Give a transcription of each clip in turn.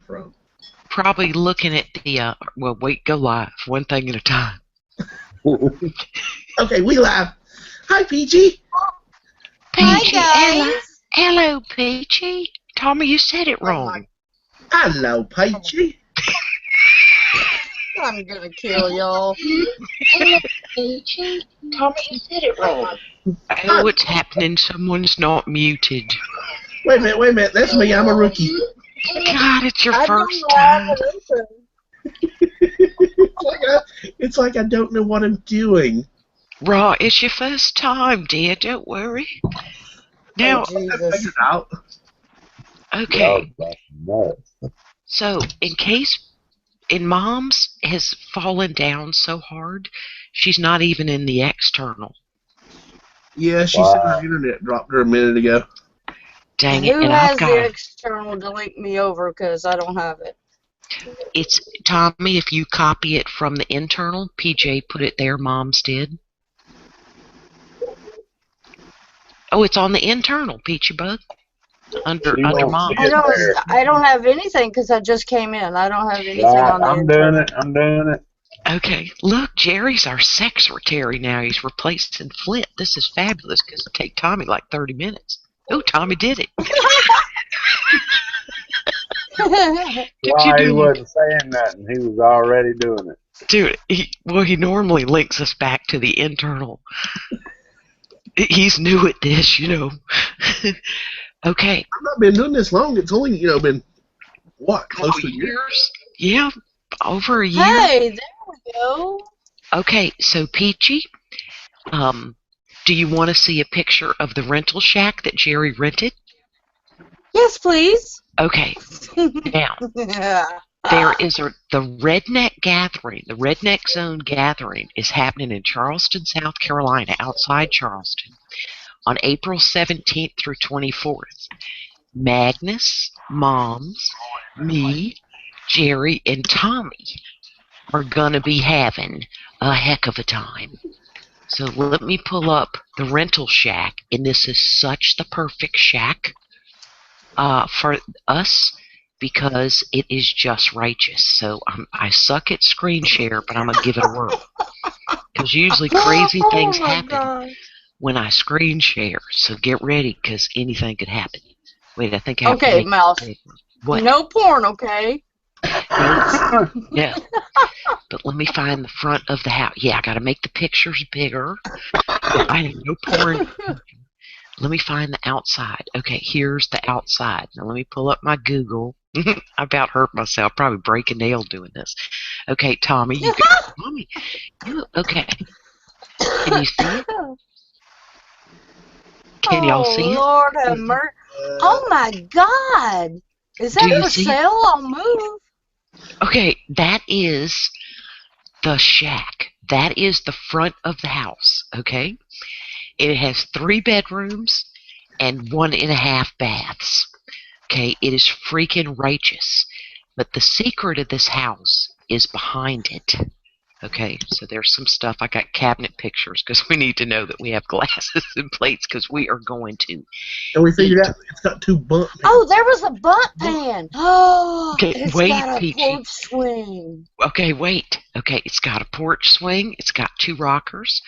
from? Probably looking at the, well, wait, go live. One thing at a time. Okay, we laugh. Hi, Peachy. Peachy, Hi, guys. hello, Peachy. Tommy, you said it wrong. Hello, Peachy. I'm gonna kill y'all. Hello, Peachy. Tommy, you said it wrong. Oh, what's happening? Someone's not muted. Wait a minute. That's me. I'm a rookie. God, it's your first time. time. It's like I don't know what I'm doing. Raw, it's your first time, dear. Don't worry. Now, Jesus. Out. Okay. So, in Mom's has fallen down so hard, she's not even in the external. Yeah, she said her internet dropped her a minute ago. Dang it! Who has the external to link me over? Because I don't have it. It's Tommy. If you copy it from the internal, PJ put it there. Mom's did. Oh, it's on the internal, Peachy Bug. Under Mom. I don't have anything because I just came in. I don't have anything on the internal. I'm doing it. Okay, look, Jerry's our secretary now. He's replacing Flint. This is fabulous because it'll take Tommy like 30 minutes. Oh, Tommy did it. He wasn't saying nothing. He was already doing it. Dude, he normally links us back to the internal. He's new at this, you know. Okay. I've not been doing this long. It's only, been, what, close to years? Yeah, over a year. Hey, there we go. Okay, so Peachy, do you want to see a picture of the rental shack that Jerry rented? Yes, please. Okay. Now, there is the Redneck Gathering. The Redneck Zone Gathering is happening in Charleston, South Carolina, outside Charleston, on April 17th through 24th. Magnus, Moms, me, Jerry, and Tommy are going to be having a heck of a time. So let me pull up the rental shack, and this is such the perfect shack for us because it is just righteous. So I suck at screen share, but I'm going to give it a whirl. Because usually crazy things happen when I screen share. So get ready because anything could happen. Wait, I think I have to make Mouse. What? No porn, okay? No. But let me find the front of the house. Yeah, I got to make the pictures bigger. I have no porn. Let me find the outside. Okay, here's the outside. Now let me pull up my Google. I about hurt myself. Probably break a nail doing this. Okay, Tommy, you got Tommy. Okay. Can you see it? Can y'all see it? Lord have mercy. Oh my God. Is that for sale on Move? Okay, that is the shack. That is the front of the house, okay? It has 3 bedrooms and 1.5 baths. Okay, it is freaking righteous. But the secret of this house is behind it. Okay, so there's some stuff. I got cabinet pictures because we need to know that we have glasses and plates because we are going to. And we figured out it's got 2 bunk pans. Oh, there was a bunt pan. Oh, okay, it's wait, got a Peachy. porch swing. Okay, wait. Okay, it's got a porch swing. It's got 2 rockers.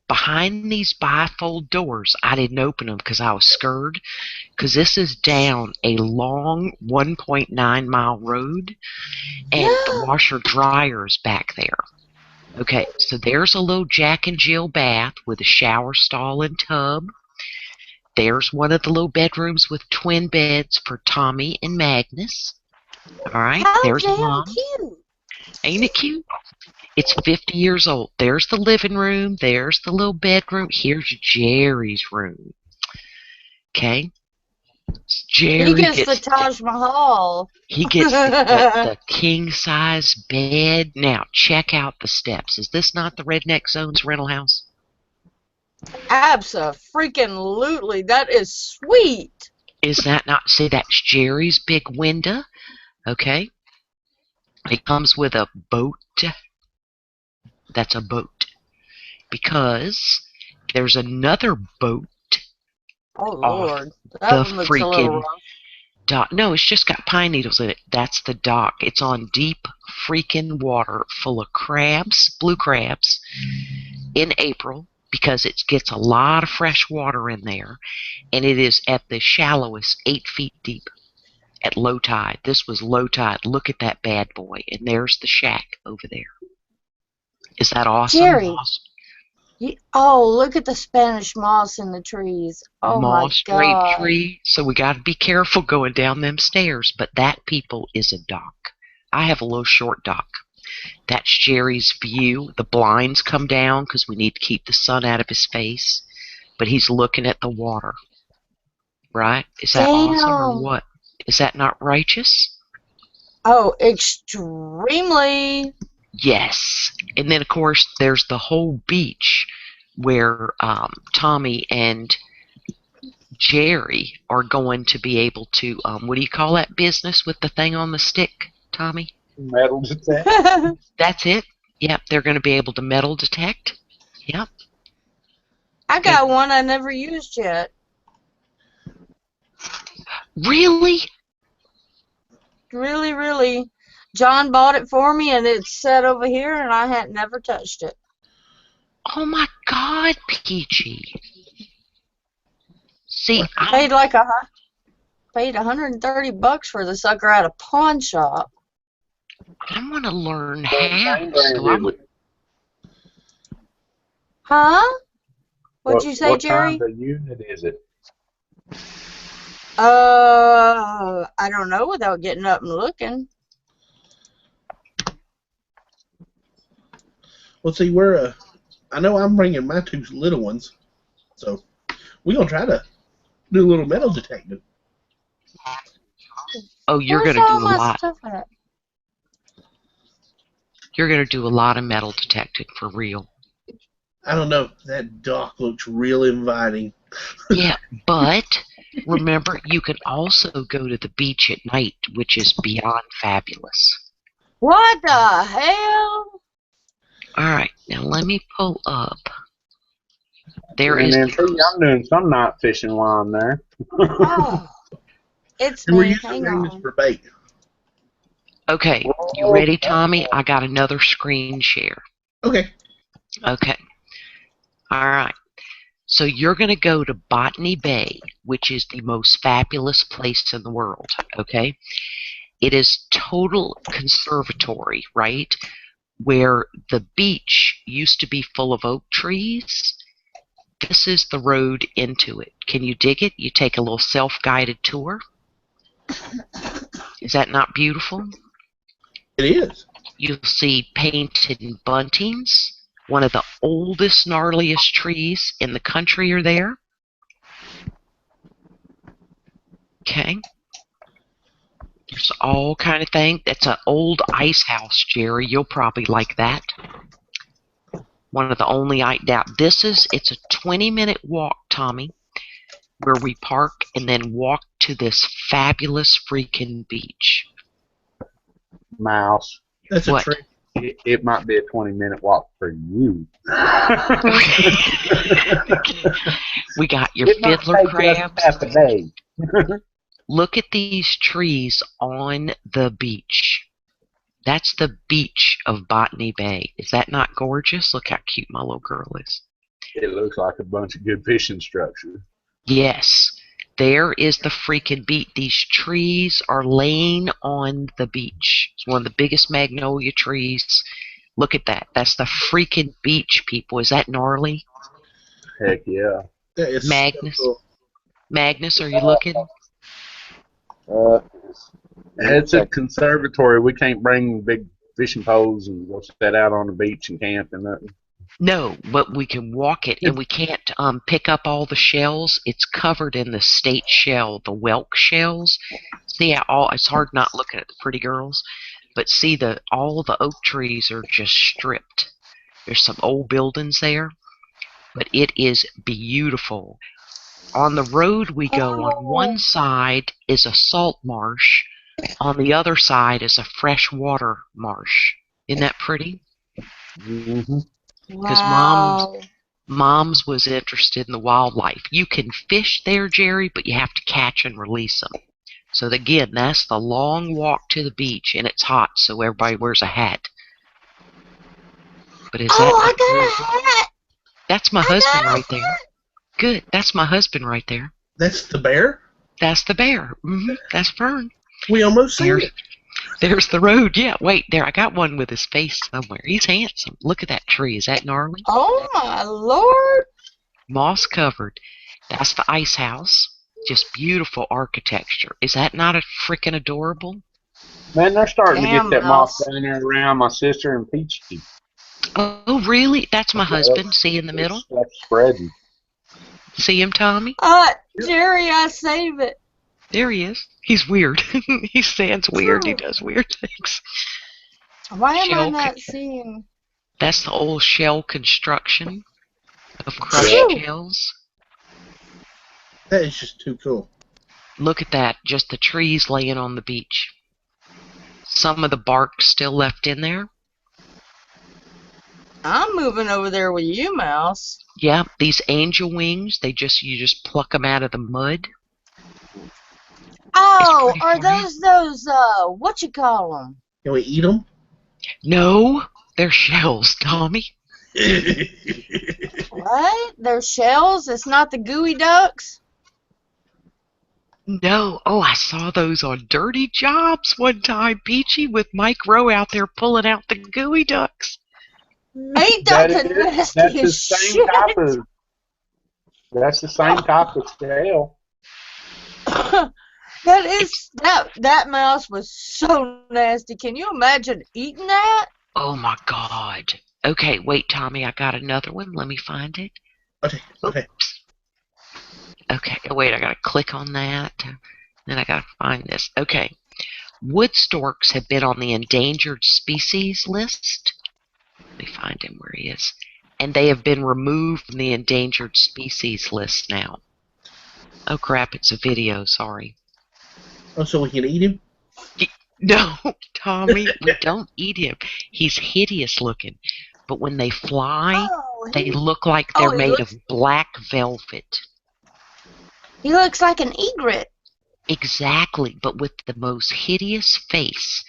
Behind these bifold doors, I didn't open them because I was scared. Because this is down a long 1.9 mile road, and the washer dryer is back there. Okay, so there's a little Jack and Jill bath with a shower stall and tub. There's one of the little bedrooms with twin beds for Tommy and Magnus. All right, there's Mom. Cute. Ain't it cute? It's 50 years old. There's the living room. There's the little bedroom. Here's Jerry's room. Okay? Jerry he gets the Taj Mahal. He gets the king-size bed. Now, check out the steps. Is this not the Redneck Zone's rental house? Abso-freaking-lutely. That is sweet. Is that not? See, that's Jerry's big window. Okay? It comes with a boat. That's a boat. Because there's another boat. Oh, Lord. The freaking dock. No, it's just got pine needles in it. That's the dock. It's on deep freaking water full of crabs, blue crabs, in April because it gets a lot of fresh water in there, and it is at the shallowest 8 feet deep at low tide. This was low tide. Look at that bad boy, and there's the shack over there. Is that awesome? Jerry. Oh, look at the Spanish moss in the trees. Oh, moss my God. draped tree. So we got to be careful going down them stairs. But that, people, is a dock. I have a little short dock. That's Jerry's view. The blinds come down because we need to keep the sun out of his face. But he's looking at the water. Right? Is that awesome or what? Is that not righteous? Oh, extremely. Yes. And then, of course, there's the whole beach where Tommy and Jerry are going to be able to, what do you call that business with the thing on the stick, Tommy? Metal detect. That's it. Yep, they're going to be able to metal detect. Yep. I got one I never used yet. Really? Really, really. John bought it for me, and it's set over here, and I had never touched it. Oh my God, Peachy! See, paid $130 for the sucker at a pawn shop. I want to learn how. So huh? What'd you say, Jerry? What kind of unit is it? I don't know without getting up and looking. Well, see, I know I'm bringing my 2 little ones, so we're going to try to do a little metal detecting. Oh, you're going to do a lot. You're going to do a lot of metal detecting for real. I don't know. That dock looks real inviting. Yeah, but remember, you can also go to the beach at night, which is beyond fabulous. What the hell? All right, now let me pull up. I'm doing some night fishing while I'm there. Oh, it's and we're me. using Hang rings on. for bait. Okay, you ready, Tommy? I got another screen share. Okay. Okay. All right. So you're going to go to Botany Bay, which is the most fabulous place in the world, okay? It is total conservatory, right? Where the beach used to be full of oak trees. This is the road into it. Can you dig it? You take a little self-guided tour. Is that not beautiful? It is. You'll see painted buntings. One of the oldest, gnarliest trees in the country are there. Okay. There's all kind of things. That's an old ice house, Jerry. You'll probably like that. One of the only it's a 20-minute walk, Tommy, where we park and then walk to this fabulous freaking beach. Mouse. That's a trick. It might be a 20-minute walk for you. We got your fiddler crabs. Half a day. Look at these trees on the beach. That's the beach of Botany Bay. Is that not gorgeous? Look how cute my little girl is. It looks like a bunch of good fishing structures. Yes. There is the freaking beach. These trees are laying on the beach. It's one of the biggest magnolia trees. Look at that. That's the freaking beach, people. Is that gnarly? Heck yeah. Magnus? So cool. Magnus, are you looking? It's a conservatory. We can't bring big fishing poles and go set out on the beach and camp and nothing. No, but we can walk it, and we can't pick up all the shells. It's covered in the state shell, the whelk shells. See how it's hard not looking at the pretty girls, but see all the oak trees are just stripped. There's some old buildings there, but it is beautiful. On the road we go, on one side is a salt marsh, on the other side is a freshwater marsh. Isn't that pretty? Mm-hmm. Because Mom's was interested in the wildlife. You can fish there, Jerry, but you have to catch and release them. So again, that's the long walk to the beach, and it's hot, so everybody wears a hat. But is I got a hat. That's my husband right there. Good. That's my husband right there. That's the bear? That's the bear. That's Fern. We almost seen it. There's the road. Yeah, wait, there. I got one with his face somewhere. He's handsome. Look at that tree. Is that gnarly? Oh, my Lord. Moss covered. That's the ice house. Just beautiful architecture. Is that not a freaking adorable? Man, they're starting to get that moss mouse. down there around my sister and Peachy. Oh, really? That's my husband. See in the middle? That's spreading. See him, Tommy? Jerry, I save it. There he is. He's weird. He stands weird. He does weird things. Why am I not seeing? That's the old shell construction of crushed shells. That is just too cool. Look at that. Just the trees laying on the beach. Some of the bark still left in there. I'm moving over there with you, Mouse. Yeah, these angel wings, you just pluck them out of the mud. Oh, are those what you call them? Can we eat them? No, they're shells, Tommy. What? They're shells? It's not the gooey ducks? No. Oh, I saw those on Dirty Jobs one time, Peachy, with Mike Rowe out there pulling out the gooey ducks. Ain't that the nastiest shit? That's the same type of shell. That mouse was so nasty. Can you imagine eating that? Oh my God. Okay, wait, Tommy, I got another one. Let me find it. Okay. Oops. Okay, wait, I gotta click on that. Then I gotta find this. Okay. Wood storks have been on the endangered species list. Let me find him where he is. And they have been removed from the endangered species list now. Oh crap, it's a video, sorry. Oh, so we can eat him? No, Tommy, we don't eat him. He's hideous looking. But when they fly, they look like they're made of black velvet. He looks like an egret. Exactly, but with the most hideous face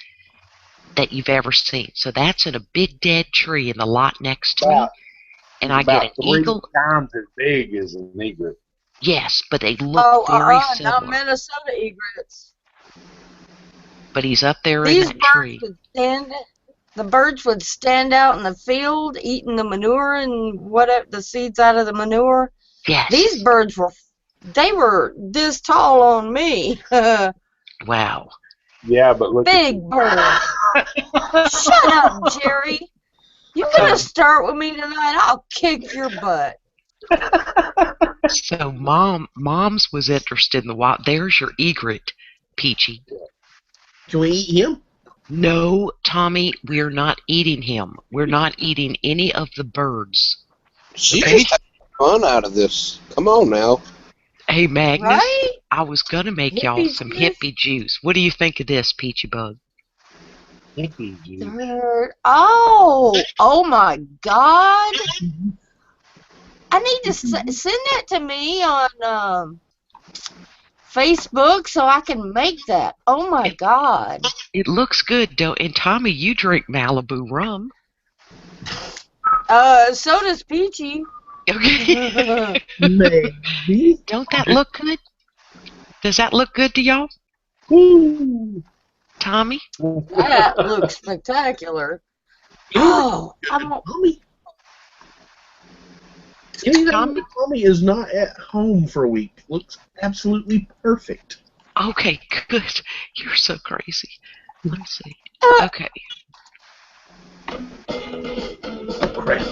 that you've ever seen. So that's in a big dead tree in the lot next to me. And I get an eagle. 3 times as big as an egret. Yes, but they look very similar. Not Minnesota egrets. But he's up there in that tree. The birds would stand out in the field eating the manure and whatever, the seeds out of the manure. Yes. These birds were this tall on me. Wow. Yeah, but look. Big bird. Shut up, Jerry. You're gonna start with me tonight. I'll kick your butt. So Mom's was interested in the wild. There's your egret, Peachy. Can we eat him? No, Tommy, we're not eating him. We're not eating any of the birds. She's just having fun out of this. Come on now. Hey, Magnus, right? I was going to make y'all some hippie juice. What do you think of this, Peachy Bug? Hippie juice. Oh my God. I need to send that to me on Facebook so I can make that. Oh my God. It looks good, though. And Tommy, you drink Malibu rum. So does Peachy. Okay. Maybe. Don't that look good? Does that look good to y'all? Tommy? That looks spectacular. Oh, Tommy is not at home for a week. Looks absolutely perfect. Okay, good. You're so crazy. Let's see. Okay. Oh, crap.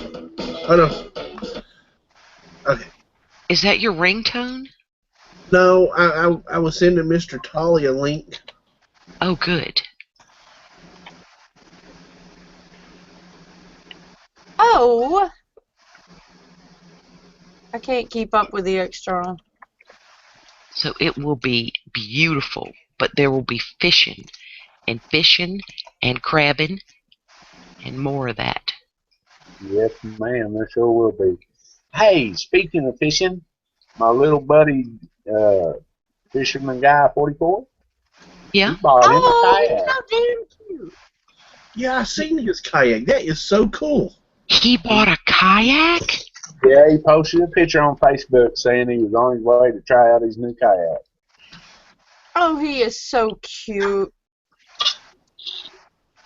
Oh, no. Okay. Is that your ringtone? No, I was sending Mr. Tolley a link. Oh, good. Oh. I can't keep up with the external. So it will be beautiful, but there will be fishing and crabbing and more of that. Yes, ma'am, there sure will be. Hey, speaking of fishing, my little buddy, fisherman guy 44, Yeah. He bought him a Oh, kayak. how damn cute. Yeah, I seen his kayak. That is so cool. He bought a kayak? Yeah, he posted a picture on Facebook saying he was on his way to try out his new kayak. Oh, he is so cute.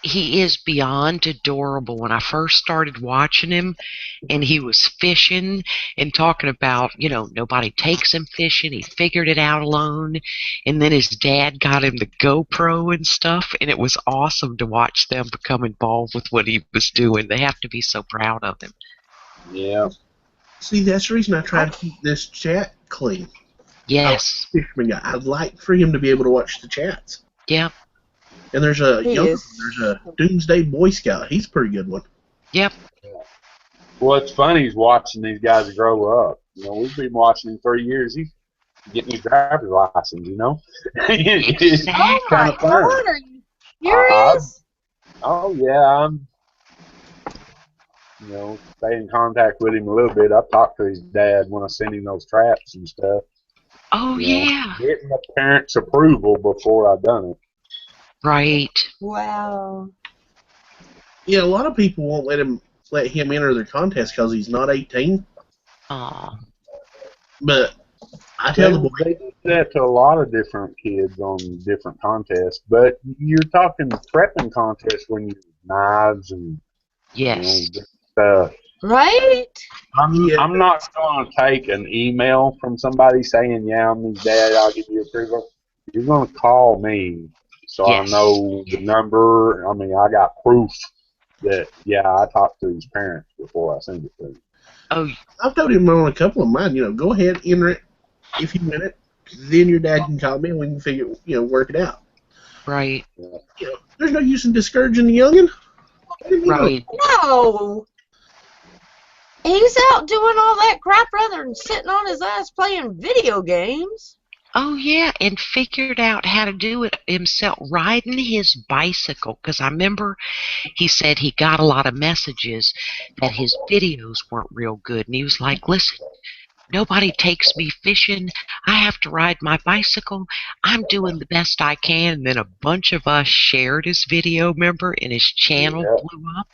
He is beyond adorable. When I first started watching him and he was fishing and talking about, nobody takes him fishing. He figured it out alone. And then his dad got him the GoPro and stuff. And it was awesome to watch them become involved with what he was doing. They have to be so proud of him. Yeah. See, that's the reason I try to keep this chat clean. Yes. Fisherman guy. I'd like for him to be able to watch the chats. Yep. And there's a there's a Doomsday Boy Scout. He's a pretty good one. Yep. Well, it's funny is watching these guys grow up. We've been watching him 3 years. He's getting his driver's license, It's kind of fun. God, are you serious? Oh, yeah. I'm, stay in contact with him a little bit. I've talked to his dad when I send him those traps and stuff. Oh, yeah. Getting the parents' approval before I done it. Right. Wow. Yeah, a lot of people won't let him enter their contest because he's not 18. Aw. But I tell the boy, They do that to a lot of different kids on different contests. But you're talking prepping contests when you knives and Yes. stuff. Right? I'm not going to take an email from somebody saying, yeah, I'm his dad, I'll give you approval. You're going to call me so Yes. I know the number. I mean, I got proof that, yeah, I talked to his parents before I sent it to him. Oh, I've told him on a couple of mine, go ahead, enter it if you win it. Then your dad can call me and we can figure, work it out. right. There's no use in discouraging the youngin'. Right. No. He's out doing all that crap rather than sitting on his ass playing video games. Oh, yeah, and figured out how to do it himself, riding his bicycle. Because I remember he said he got a lot of messages that his videos weren't real good. And he was like, listen, nobody takes me fishing. I have to ride my bicycle. I'm doing the best I can. And then a bunch of us shared his video, remember, and his channel blew up.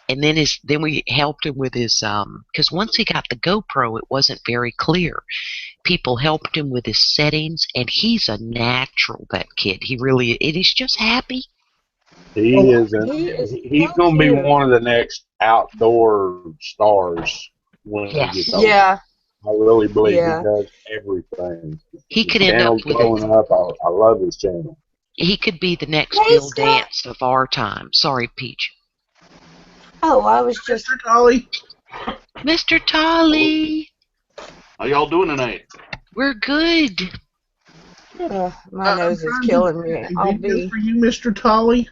And then we helped him with his, because once he got the GoPro, it wasn't very clear. People helped him with his settings, and he's a natural, that kid. He really, and he's just happy. He's going to be one of the next outdoor stars when he gets older. Yeah. I really believe he does everything. He could end up with blowing up. I love his channel. He could be the next Bill Dance of our time. Sorry, Peach. Oh, I was just... Mr. Tolley. Mr. Tolley. How y'all doing tonight? We're good. My nose is killing me. I'll be... for you, Mr. Tolley.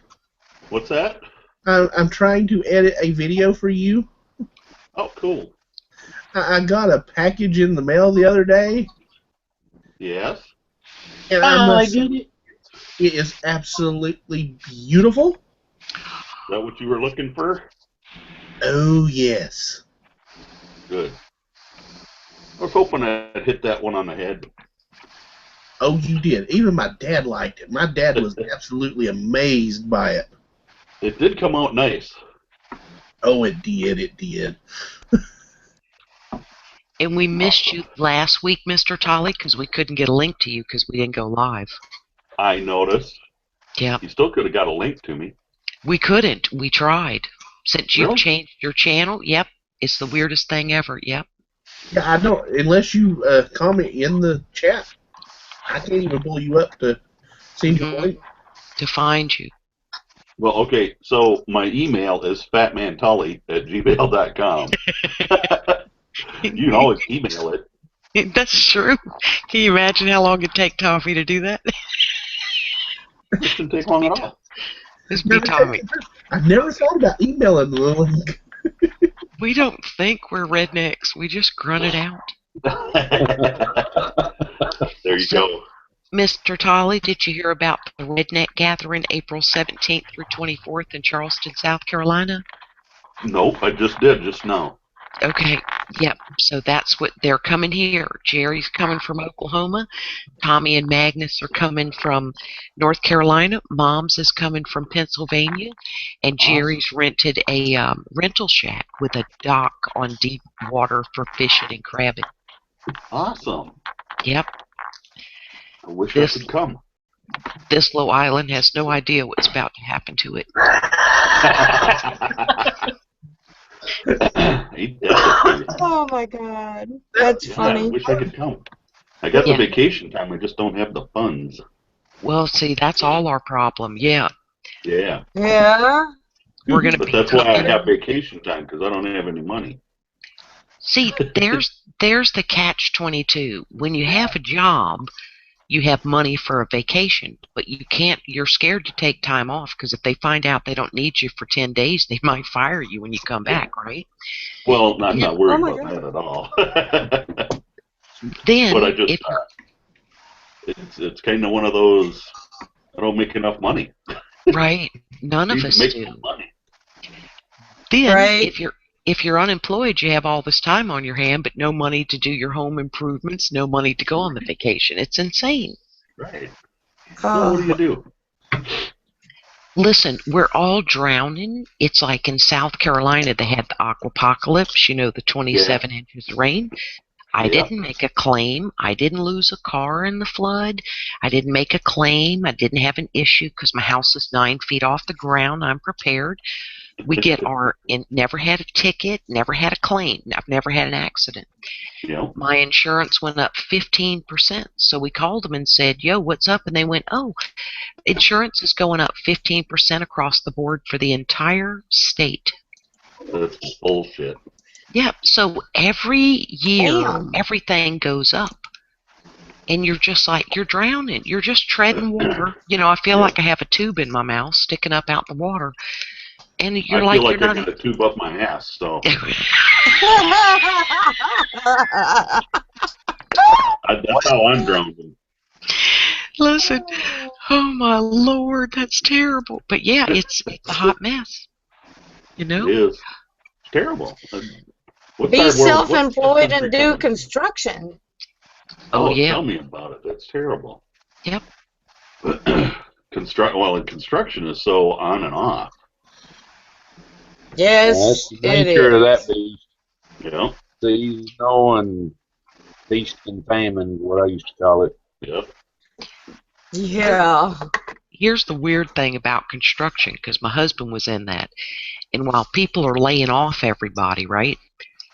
What's that? I'm trying to edit a video for you. Oh, cool. I got a package in the mail the other day. Yes. And I get it. It is absolutely beautiful. Is that what you were looking for? Oh, yes. Good. I was hoping I'd hit that one on the head. Oh, you did. Even my dad liked it. My dad was absolutely amazed by it. It did come out nice. Oh, it did. It did. And we missed you last week, Mr. Tolley, because we couldn't get a link to you because we didn't go live. I noticed. Yep. You still could have got a link to me. We couldn't. We tried. Since you've Really? changed your channel, yep. It's the weirdest thing ever, yep. Yeah, I don't. Unless you comment in the chat, I can't even pull you up to send you a link. To find you. Well, okay, so my email is fatmantully@gmail.com. You can always email it. That's true. Can you imagine how long it'd take Tommy to do that? It shouldn't take long at all. This would be Tommy. I never thought about emailing the link. We don't think we're rednecks. We just grunt it out. There you go. Mr. Tolley, did you hear about the Redneck Gathering April 17th through 24th in Charleston, South Carolina? Nope, I just did just now. Okay. Yep. So that's what they're coming here. Jerry's coming from Oklahoma. Tommy and Magnus are coming from North Carolina. Mom's is coming from Pennsylvania, and Jerry's rented a rental shack with a dock on deep water for fishing and crabbing. Awesome. Yep. I wish I could come. This little island has no idea what's about to happen to it. Oh my God, that's funny. I wish I could come. I got the vacation time. I just don't have the funds. Well, see, that's all our problem. Yeah. Yeah. Yeah. We're gonna. But that's why I have vacation time, because I don't have any money. See, there's the catch-22. When you have a job, you have money for a vacation, but you can't. You're scared to take time off because if they find out they don't need you for 10 days, they might fire you when you come back, right? Well, I'm not worried about that at all. Then, but I just, it's kind of one of those. I don't make enough money. Right. None of us do. Money. Then, if you're unemployed, you have all this time on your hand, but no money to do your home improvements, no money to go on the vacation. It's insane. Right. So what do you do? Listen, we're all drowning. It's like in South Carolina, they had the aquapocalypse, the 27 inches of rain. I didn't make a claim. I didn't lose a car in the flood. I didn't make a claim. I didn't have an issue because my house is 9 feet off the ground. I'm prepared. We get never had a ticket, never had a claim. I've never had an accident. Yep. My insurance went up 15%. So we called them and said, yo, what's up? And they went, oh, insurance is going up 15% across the board for the entire state. That's bullshit. Yep. So every year, everything goes up. And you're just like, you're drowning. You're just treading water. I feel like I have a tube in my mouth sticking up out the water. And you're I feel like I got a tube up my ass, so. That's how I'm drowning. Listen, oh my Lord, that's terrible. But yeah, it's a hot mess. It is. It's terrible. Be self-employed and do construction. Oh yeah. Tell me about it. That's terrible. Yep. Construction is so on and off. Yes, that's the it nature is. of that beast. Yeah. Seas, snow, and feast and famine, what I used to call it. Yep. Yeah. Here's the weird thing about construction, because my husband was in that. And while people are laying off everybody, right,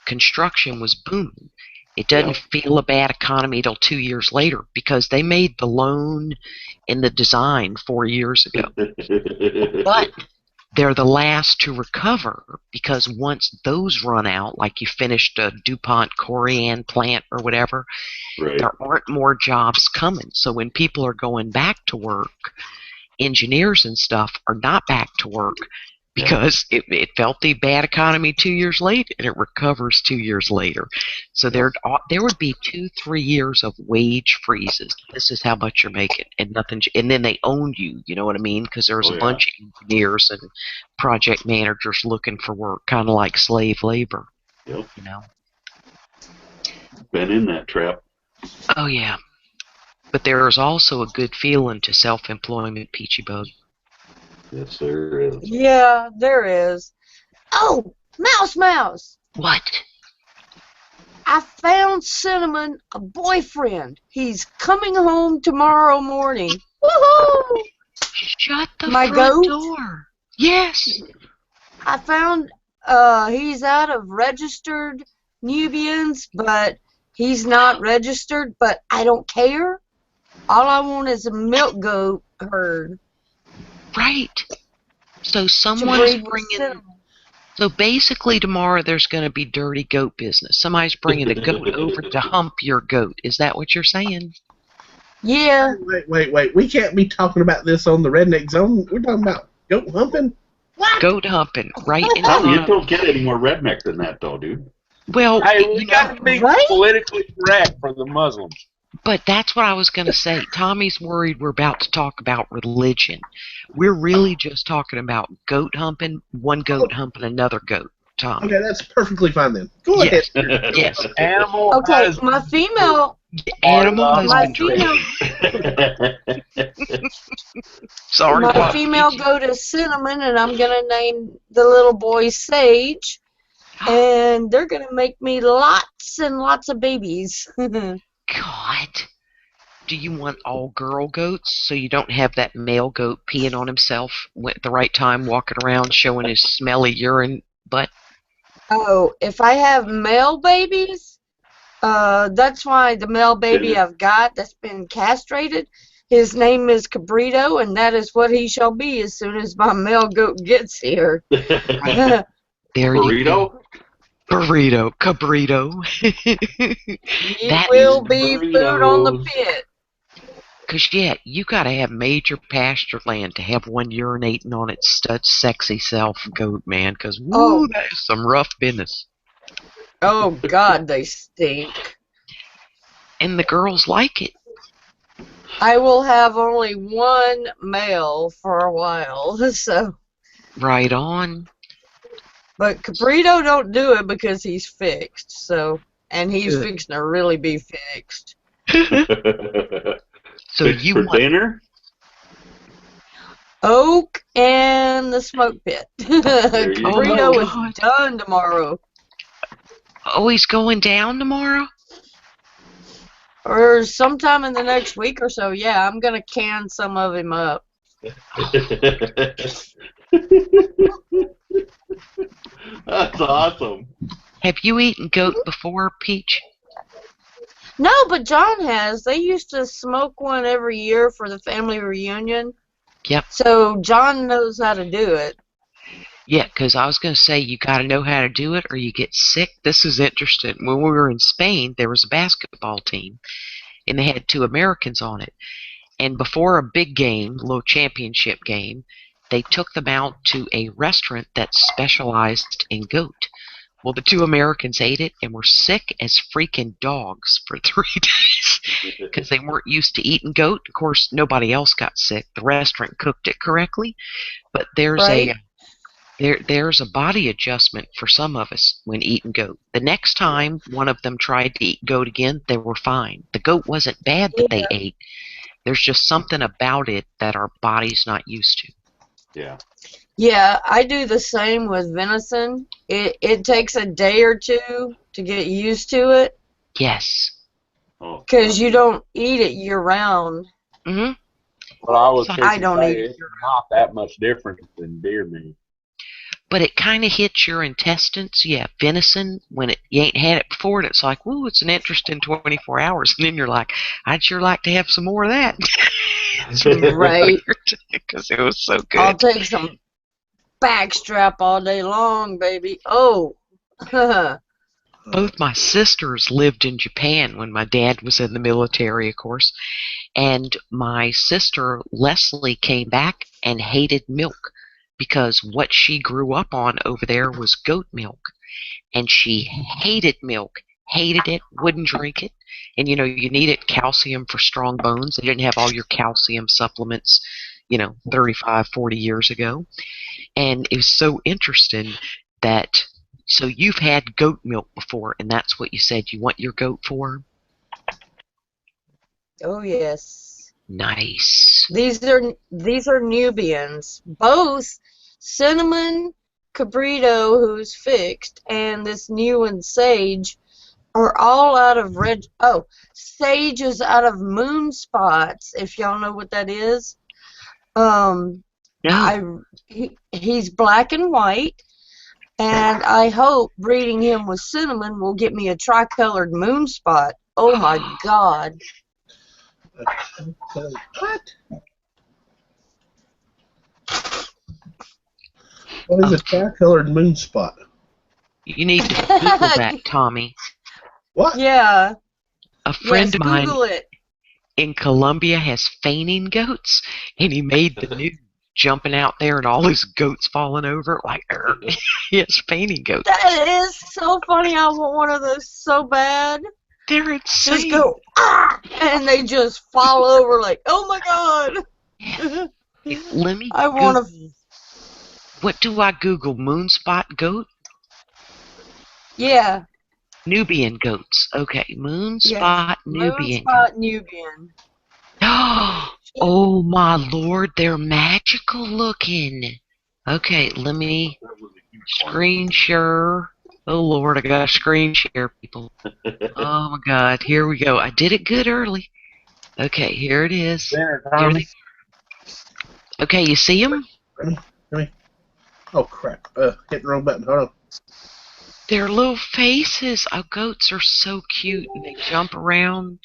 construction was booming. It doesn't feel a bad economy till 2 years later because they made the loan and the design 4 years ago. But they're the last to recover because once those run out, like you finished a DuPont Corian plant or whatever, there aren't more jobs coming. So when people are going back to work, engineers and stuff are not back to work because it felt the bad economy 2 years later and it recovers 2 years later. So there would be 2-3 years of wage freezes. This is how much you're making and nothing. And then they own you. You know what I mean? Because there's a bunch of engineers and project managers looking for work, kind of like slave labor. Yep. Been in that trap. Oh yeah. But there is also a good feeling to self-employment, Peachy Bug. Yes, there is. Yeah, there is. Oh, Mouse. What? I found Cinnamon a boyfriend. He's coming home tomorrow morning. Woohoo! Shut the My front goat? door. Yes. I found he's out of registered Nubians, but he's not registered, but I don't care. All I want is a milk goat herd. Right. So someone's bringing. So basically, tomorrow there's going to be dirty goat business. Somebody's bringing a goat over to hump your goat. Is that what you're saying? Yeah. Wait. We can't be talking about this on the Redneck Zone. We're talking about goat humping. What? Goat humping, right? You don't get any more redneck than that, though, dude. Well, Hey, we got to be politically correct for the Muslims. But that's what I was going to say. Tommy's worried we're about to talk about religion. We're really just talking about goat humping, one goat humping another goat. Tommy. Okay, that's perfectly fine then. Go Yes. ahead. Yes. Animal Okay, has my female, Animal my husbandry. female, Sorry, my what? female goat is Cinnamon, and I'm gonna name the little boy Sage, and they're gonna make me lots and lots of babies. God. Do you want all girl goats so you don't have that male goat peeing on himself at the right time, walking around showing his smelly urine butt? Oh, if I have male babies, that's why the male baby I've got that's been castrated, his name is Cabrito, and that is what he shall be as soon as my male goat gets here. There you go. Burrito. Cabrito. He will be food on the pit. Because, yeah, you got to have major pasture land to have one urinating on its sexy self, goat, man. Because, woo, that is some rough business. Oh, God, they stink. And the girls like it. I will have only one male for a while, so. Right on. But Cabrito don't do it because he's fixed, so. And he's fixing to really be fixed. So you for want dinner? Oak and the smoke pit. Cabrito is done tomorrow. Oh, he's going down tomorrow? Or sometime in the next week or so, yeah. I'm going to can some of him up. That's awesome. Have you eaten goat before, Peach? No, but John has. They used to smoke one every year for the family reunion. Yep. So John knows how to do it. Yeah, because I was going to say you got to know how to do it or you get sick. This is interesting. When we were in Spain, there was a basketball team, and they had 2 Americans on it. And before a big game, a little championship game, they took them out to a restaurant that specialized in goat. Well, the 2 Americans ate it and were sick as freaking dogs for 3 days because they weren't used to eating goat. Of course, nobody else got sick. The restaurant cooked it correctly, but there's there's a body adjustment for some of us when eating goat. The next time one of them tried to eat goat again, they were fine. The goat wasn't bad that they ate. There's just something about it that our body's not used to. Yeah. Yeah, I do the same with venison. It takes a day or 2 to get used to it. Yes. Because you don't eat it year round. Mm-hmm. Well, I don't eat it's not that much different than deer meat. But it kind of hits your intestines. Yeah, venison, when you ain't had it before, and it's like, woo, it's an interesting 24 hours. And then you're like, I'd sure like to have some more of that. It's right. Because it was so good. I'll take some backstrap all day long, baby. Oh. Both my sisters lived in Japan when my dad was in the military, of course. And my sister, Leslie, came back and hated milk because what she grew up on over there was goat milk. And she hated milk, hated it, wouldn't drink it. And, you know, you needed calcium for strong bones. They didn't have all your calcium supplements, 35, 40 years ago. And it was so interesting that, so you've had goat milk before, and that's what you said you want your goat for? Oh, yes. Nice. These are Nubians. Both Cinnamon, Cabrito, who's fixed, and this new one, Sage, are all out of Sage is out of moon spots, if y'all know what that is. No. He's black and white, and I hope breeding him with Cinnamon will get me a tricolored moon spot. Oh my God. What? What is a tricolored moon spot? You need to Google that, Tommy. What? Yeah. A friend of mine Google it. in Colombia has fainting goats, and he made the news jumping out there and all his goats falling over. Like, he has fainting goats. That is so funny. I want one of those so bad. They're insane. Just go, and they just fall over like, oh my God. Yeah. Let me I want to. What do I Google? Moonspot goat? Yeah. Nubian goats. Okay, moonspot Nubian Moonspot Nubian. Oh my lord, they're magical looking. Okay, let me screen share. Oh lord, I gotta screen share, people. Oh my god, here we go. I did it good early. Okay, here it is. Okay, you see them? Oh crap! Hit the wrong button. Hold on. Their little faces. Oh, goats are so cute, and they jump around.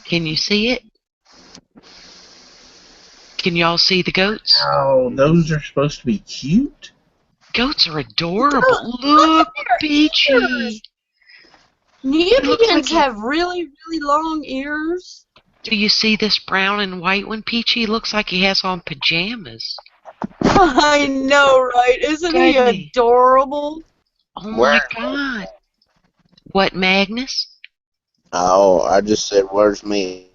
Can you see it? Can y'all see the goats? Oh, those are supposed to be cute. Goats are adorable. Look, Peachy. Nubians have really, really long ears. Do you see this brown and white one, Peachy? Looks like he has on pajamas. I know, right? Isn't he adorable? Oh my god. What, Magnus? Oh, I just said, where's me?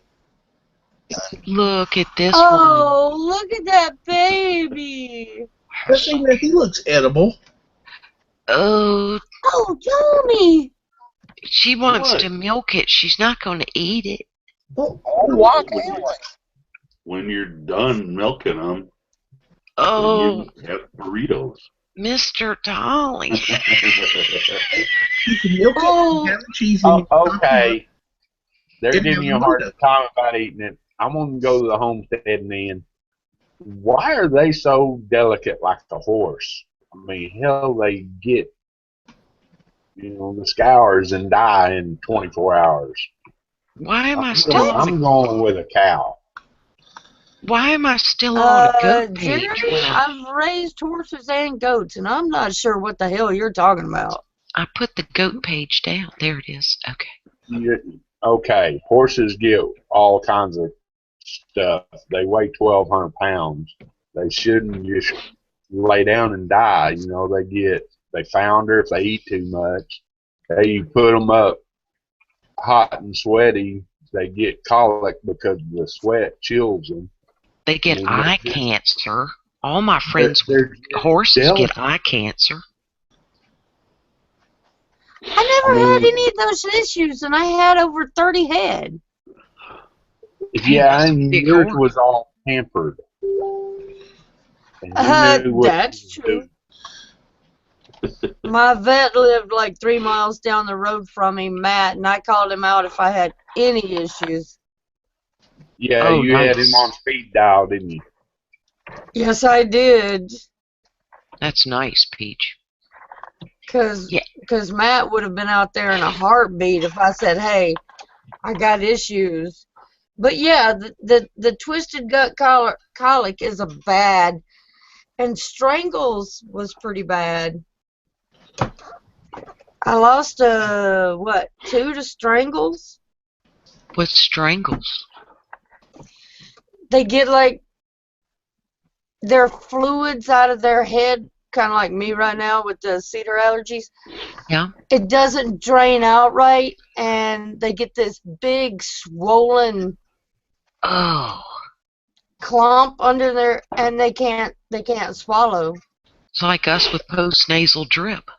Look at this one. Oh, look at that baby. He looks edible. Oh, yummy. She wants to milk it. She's not going to eat it. When you're done milking them, oh, you have burritos. Mr. Tolley. You can milk it, have the cheese in it. Okay. They're giving you a hard time about eating it. I'm going to go to the homestead then. Why are they so delicate like the horse? I mean, hell, they get, the scours and die in 24 hours. Why am I still on I'm going with a cow. Why am I still on a goat page? Jerry, I've raised horses and goats, and I'm not sure what the hell you're talking about. I put the goat page down. There it is. Okay. Okay, horses get all kinds of stuff. They weigh 1,200 pounds. They shouldn't just lay down and die. They founder if they eat too much. You put them up hot and sweaty, they get colic because the sweat chills them. They get eye cancer. All my friends with horses get eye cancer. I never had any of those issues, and I had over 30 head. Yeah, and yours was all pampered. That's true. My vet lived like 3 miles down the road from me, Matt, and I called him out if I had any issues. Yeah, you had him on speed dial, didn't you? Yes, I did. That's nice, Peach. Because Matt would have been out there in a heartbeat if I said, hey, I got issues. But yeah, the twisted gut colic is a bad, and strangles was pretty bad. I lost 2 to strangles. What's strangles? They get like their fluids out of their head, kind of like me right now with the cedar allergies. Yeah. It doesn't drain out right, and they get this big swollen clump under there, and they can't swallow. It's like us with post-nasal drip.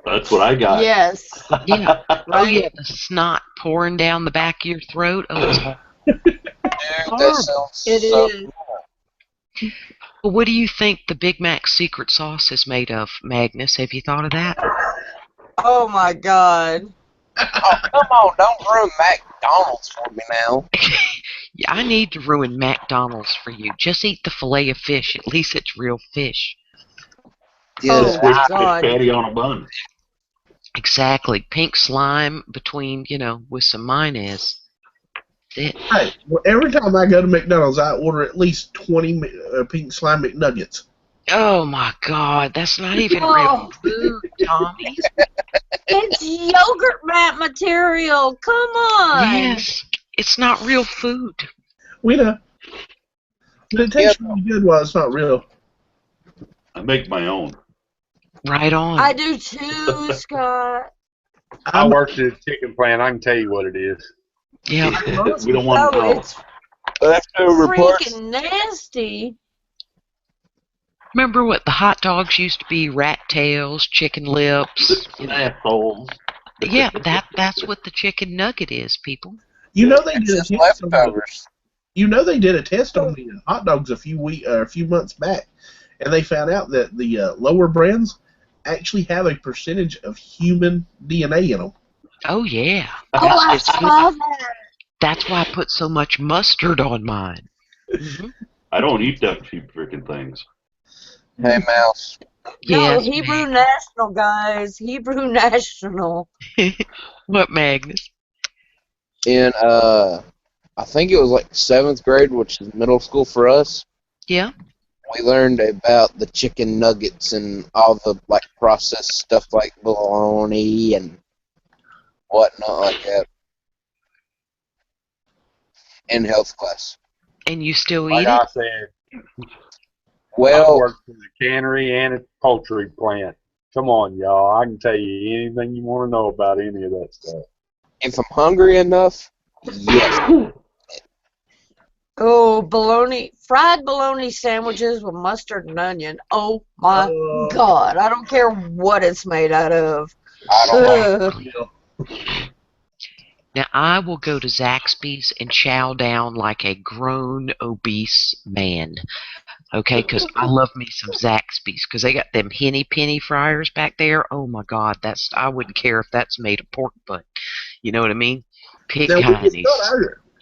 That's what I got. Yes. Yeah. Right? Oh yeah, the snot pouring down the back of your throat. Oh, it's horrible. It is. Well, what do you think the Big Mac secret sauce is made of, Magnus? Have you thought of that? Oh my God. Oh, come on, don't ruin McDonald's for me now. Yeah, I need to ruin McDonald's for you. Just eat the fillet of fish. At least it's real fish. Yes, Fish patty on a bun. Exactly. Pink slime between, with some mayonnaise. That's it. Hey, well, every time I go to McDonald's, I order at least 20 pink slime McNuggets. Oh my God, that's not even real food, Tommy. It's yogurt mat material. Come on. Yes, it's not real food. We know. But it tastes really good while it's not real. I make my own. Right on. I do too, Scott. I worked at a chicken plant. I can tell you what it is. Yeah. We don't want to know. It's freaking nasty. Remember what the hot dogs used to be? Rat tails, chicken lips. Assholes. Yeah, that's what the chicken nugget is, people. You know they It's did a just test on leftovers. You know they did a test on the hot dogs a few months back, and they found out that the lower brands actually have a percentage of human DNA in them. Oh yeah. Oh, I saw that. That's why I put so much mustard on mine. Mm-hmm. I don't eat them cheap freaking things. Hey, Mouse. No, Yes, Hebrew National, guys. Hebrew National. What, Magnus? In, I think it was like 7th grade, which is middle school for us. Yeah. We learned about the chicken nuggets and all the like processed stuff like bologna and whatnot like that in health class. And you still Like eat I it? said, I Well, worked in a cannery and a poultry plant. Come on, y'all. I can tell you anything you want to know about any of that stuff. if I'm hungry enough, yes. Oh, fried bologna sandwiches with mustard and onion. Oh my God. I don't care what it's made out of. I don't know. Now, I will go to Zaxby's and chow down like a grown, obese man. Okay, because I love me some Zaxby's because they got them henny penny fryers back there. Oh my God, I wouldn't care if that's made of pork butt. You know what I mean? Pig Now, hiney.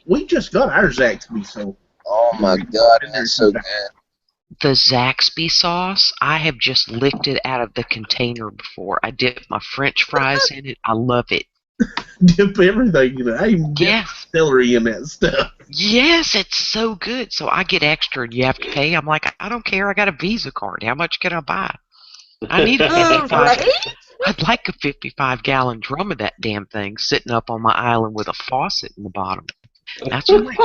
we just got our Zaxby, so. Oh my God, that's so good. The Zaxby sauce, I have just licked it out of the container before. I dip my French fries in it. I love it. Dip everything in it. I even dip celery in that stuff. Yes, it's so good. So I get extra and you have to pay. I'm like, I don't care. I got a Visa card. How much can I buy? I need a 55. Right? I'd like a 55-gallon drum of that damn thing sitting up on my island with a faucet in the bottom. That's what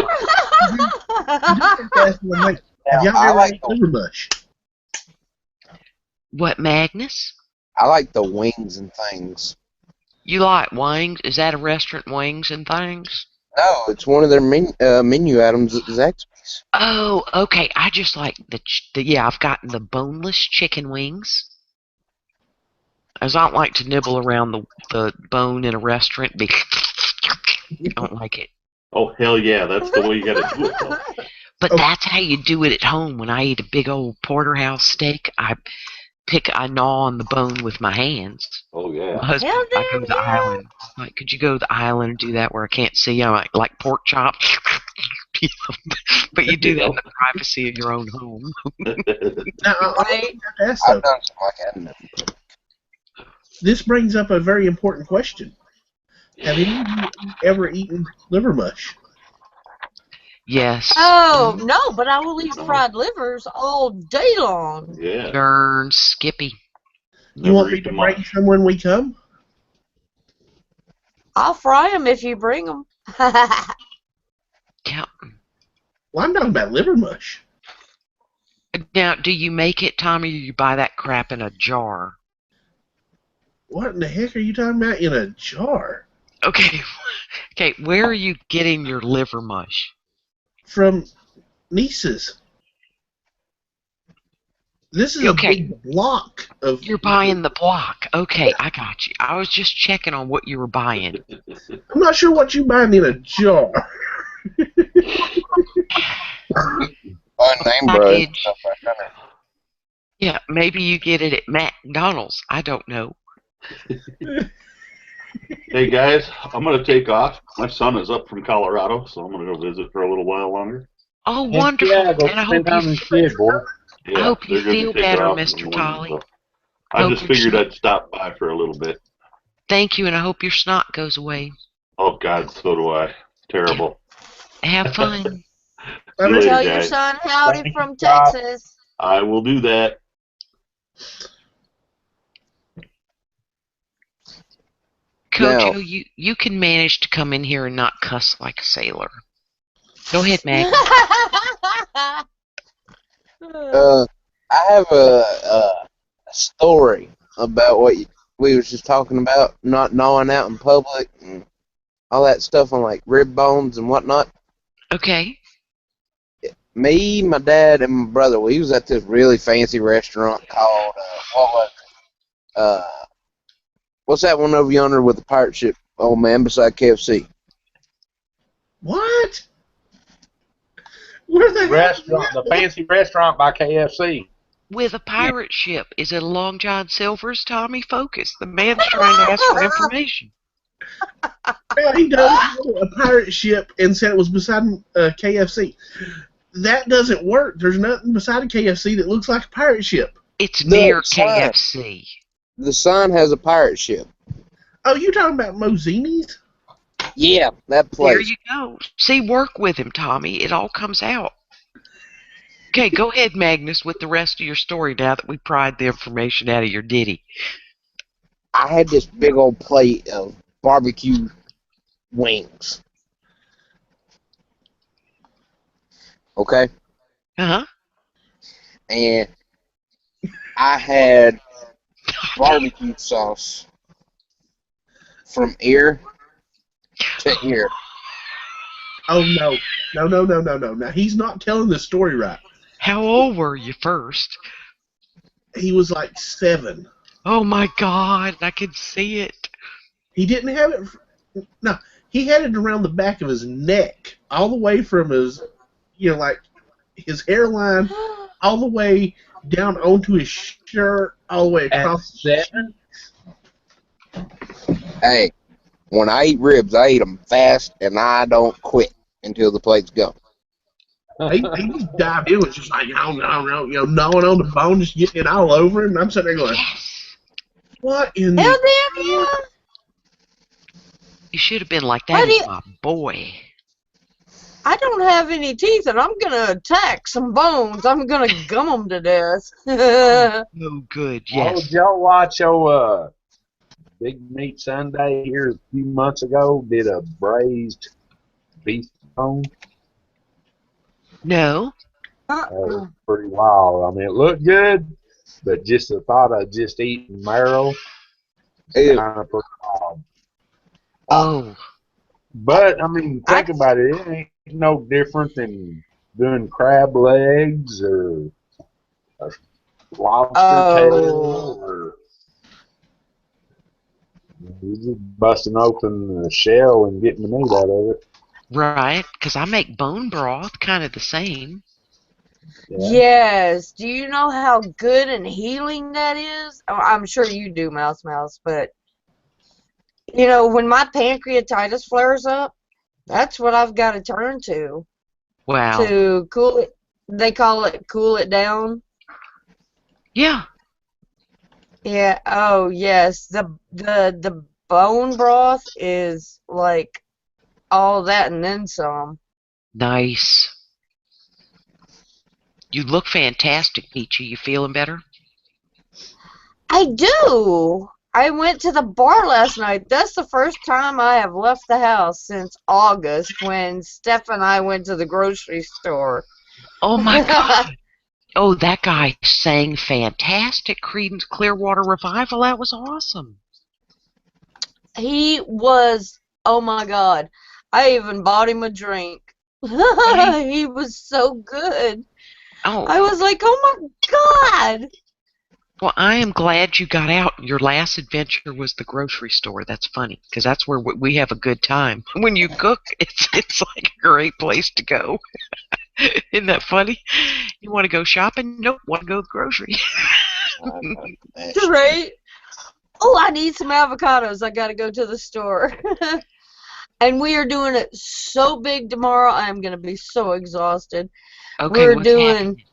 Have y'all ever had liver mush? What, Magnus? I like the wings and things. You like wings? Is that a restaurant, wings and things? No, it's one of their menu items at Zaxby's. Oh, okay. I just like yeah, I've gotten the boneless chicken wings. As I don't like to nibble around the bone in a restaurant. I don't like it. Oh, hell yeah. That's the way you got to do it, though. But that's how you do it at home. When I eat a big old porterhouse steak, I gnaw on the bone with my hands. Oh, yeah. My husband, I go to the island. Like, could you go to the island and do that where I can't see you? Like pork chop. But you do that in the privacy of your own home. Now, Right. I've done something like that. This brings up a very important question. Have any of you ever eaten liver mush? Yes. Oh, no, but I will eat fried livers all day long. Yeah. Darn Skippy. You want me to bring some when we come? I'll fry them if you bring them. Yeah. Well, I'm talking about liver mush. Now, do you make it, Tommy, or you buy that crap in a jar? What in the heck are you talking about in a jar? Okay. Okay, where are you getting your liver mush? From Niece's. This is a big block of... You're buying the block. Okay, I got you. I was just checking on what you were buying. I'm not sure what you're buying in a jar. Name brand stuff like that. Yeah, maybe you get it at McDonald's. I don't know. Hey, guys, I'm going to take off. My son is up from Colorado, so I'm going to go visit for a little while longer. Oh, wonderful. Yeah, go And I spend hope time you with your kid, boy. Yeah, I hope you they're gonna feel take better, off in Mr. the morning, Tolley. so I just figured I'd stop by for a little bit. Thank you, and I hope your snot goes away. Oh, God, so do I. Terrible. Have fun. See you later, Tell your guys. son howdy from Texas. I will do that. Kojo, you can manage to come in here and not cuss like a sailor. Go ahead, Mag. I have a story about what we was just talking about, not gnawing out in public and all that stuff on like rib bones and whatnot. Okay. Me, my dad, and my brother, we was at this really fancy restaurant called, what was it? What's that one over yonder with the pirate ship, old man, beside KFC? What? Where the Restaurant, the fancy restaurant by KFC. With a pirate ship. Is it along John Silver's? Tommy, focus. The man's trying to ask for information. Yeah, he does a pirate ship and said it was beside KFC. That doesn't work. There's nothing beside a KFC that looks like a pirate ship. It's The near sign. KFC. The sign has a pirate ship. Oh, you talking about Mozini's? Yeah, that There place. you go. See, work with him, Tommy. It all comes out. Okay, go ahead, Magnus, with the rest of your story now that we pried the information out of your ditty. I had this big old plate of barbecue wings. Okay? Uh-huh. And I had barbecue sauce from ear to ear. Oh, no. No. Now, he's not telling the story right. How old were you first? He was like 7. Oh, my God. I can see it. He didn't have it. No, he had it around the back of his neck, all the way from his, like his hairline, all the way down onto his shirt, all the way across the Hey, when I eat ribs, I eat them fast, and I don't quit until the plate's gone. He just dived in, was just like, gnawing on the bone, just getting it all over, and I'm sitting there going, what in Hell the... damn yeah. You should have been like that as my boy. I don't have any teeth, and I'm gonna attack some bones. I'm gonna gum them to death. Oh, good, yes. Oh, did y'all watch Big Meat Sunday here a few months ago? Did a braised beef bone. No? That was pretty wild. I mean, it looked good, but just the thought of just eating marrow is kind of pretty wild. Oh. But, I mean, think about it. It ain't no different than doing crab legs or a lobster tail or you're just busting open the shell and getting the meat out of it. Right, because I make bone broth, kind of the same. Yeah. Yes. Do you know how good and healing that is? Oh, I'm sure you do, Mouse, but when my pancreatitis flares up, that's what I've got to turn to. Wow. To cool it. They call it cool it down. Yeah. Yeah. Oh, yes. The bone broth is like all that and then some. Nice. You look fantastic, Peachy. You feeling better? I do. I went to the bar last night. That's the first time I have left the house since August when Steph and I went to the grocery store. Oh, my God. Oh, that guy sang fantastic. Creedence Clearwater Revival. That was awesome. He was, oh, my God. I even bought him a drink. He was so good. Oh. I was like, oh, my God. Well, I am glad you got out. Your last adventure was the grocery store. That's funny, because that's where we have a good time. When you cook, it's like a great place to go. Isn't that funny? You want to go shopping? Nope. Want to go to the grocery? Right? Oh, I need some avocados. I got to go to the store. And we are doing it so big tomorrow. I am going to be so exhausted. Okay, We're what's doing... happening?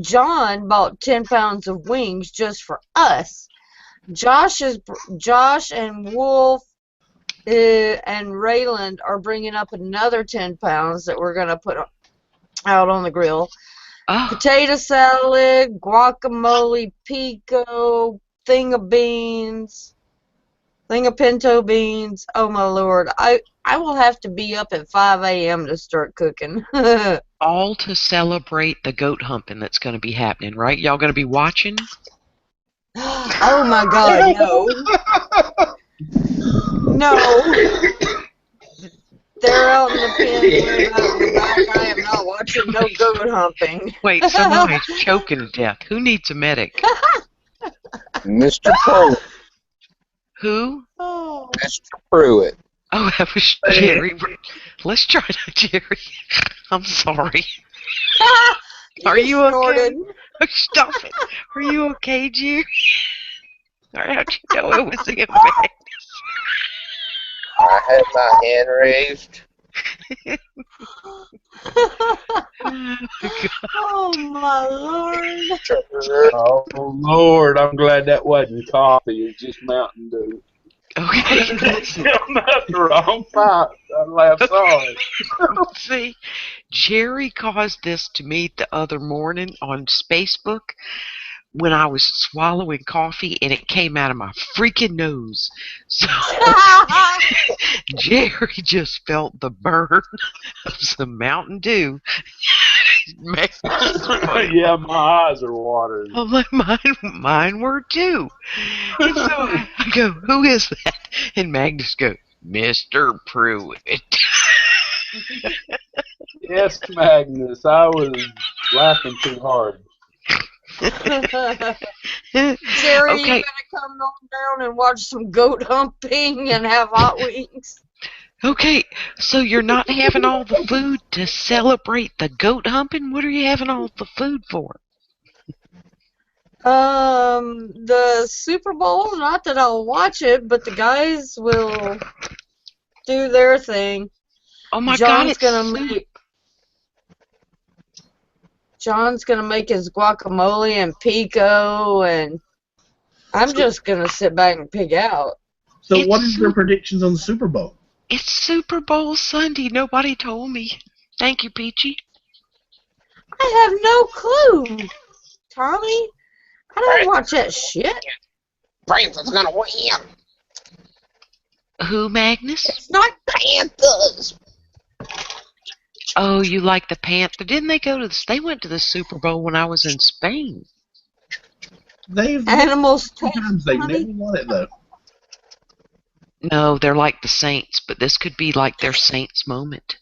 John bought 10 pounds of wings just for us. Josh and Wolf and Rayland are bringing up another 10 pounds that we're going to put out on the grill. Oh. Potato salad, guacamole, pico, thing of pinto beans. Oh, my Lord. I will have to be up at 5 a.m. to start cooking. All to celebrate the goat humping that's going to be happening, right? Y'all going to be watching? Oh, my God, no. No. they're out in the pen way out in the back. I am not watching no goat humping. Wait, somebody's choking to death. Who needs a medic? Mr. Pruitt. Who? Oh. Mr. Pruitt. Oh, that was Jerry. Let's try that, Jerry. I'm sorry. Are you okay? Oh, stop it. Are you okay, Jerry? Or how'd you know it was him? I had my hand raised. Oh my lord! Oh Lord, I'm glad that wasn't coffee. It's just Mountain Dew. Okay. I'm not the wrong pipe. I laughed sorry. See, Jerry caused this to me the other morning on Facebook when I was swallowing coffee and it came out of my freaking nose. So Jerry just felt the burn of some Mountain Dew. Yeah, my eyes are watering. I'm like, mine were too. And so I go, who is that? And Magnus goes, Mr. Pruitt. Yes, Magnus, I was laughing too hard. Jerry, Okay. you gonna come on down and watch some goat humping and have hot wings? Okay, so you're not having all the food to celebrate the goat humping? What are you having all the food for? The Super Bowl, not that I'll watch it, but the guys will do their thing. Oh my God, it's John's gonna make his guacamole and pico, and I'm just gonna sit back and pig out. So what is your predictions on the Super Bowl? It's Super Bowl Sunday. Nobody told me. Thank you, Peachy. I have no clue, Tommy. I don't watch that shit. Panthers gonna win. Who, Magnus? It's not Panthers. Oh, you like the Panther? Didn't they go to the... They went to the Super Bowl when I was in Spain. They've animals. sometimes they've never won it though. No, they're like the Saints, but this could be like their Saints moment.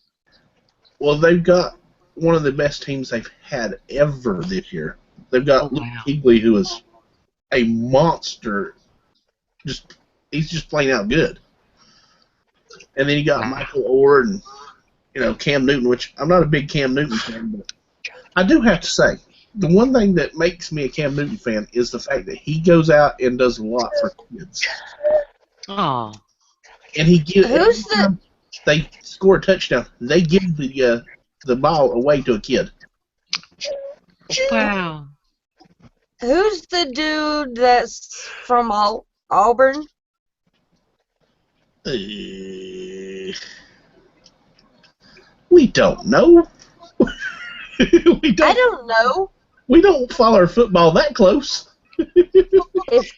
Well, they've got one of the best teams they've had ever this year. They've got Luke Kuechly, who is a monster. He's just playing out good. And then you got Michael Orr and Cam Newton, which I'm not a big Cam Newton fan, but I do have to say the one thing that makes me a Cam Newton fan is the fact that he goes out and does a lot for kids. Oh. And he gives they score a touchdown, they give the ball away to a kid. Wow. Who's the dude that's from Auburn? We don't know. I don't know. We don't follow our football that close. It's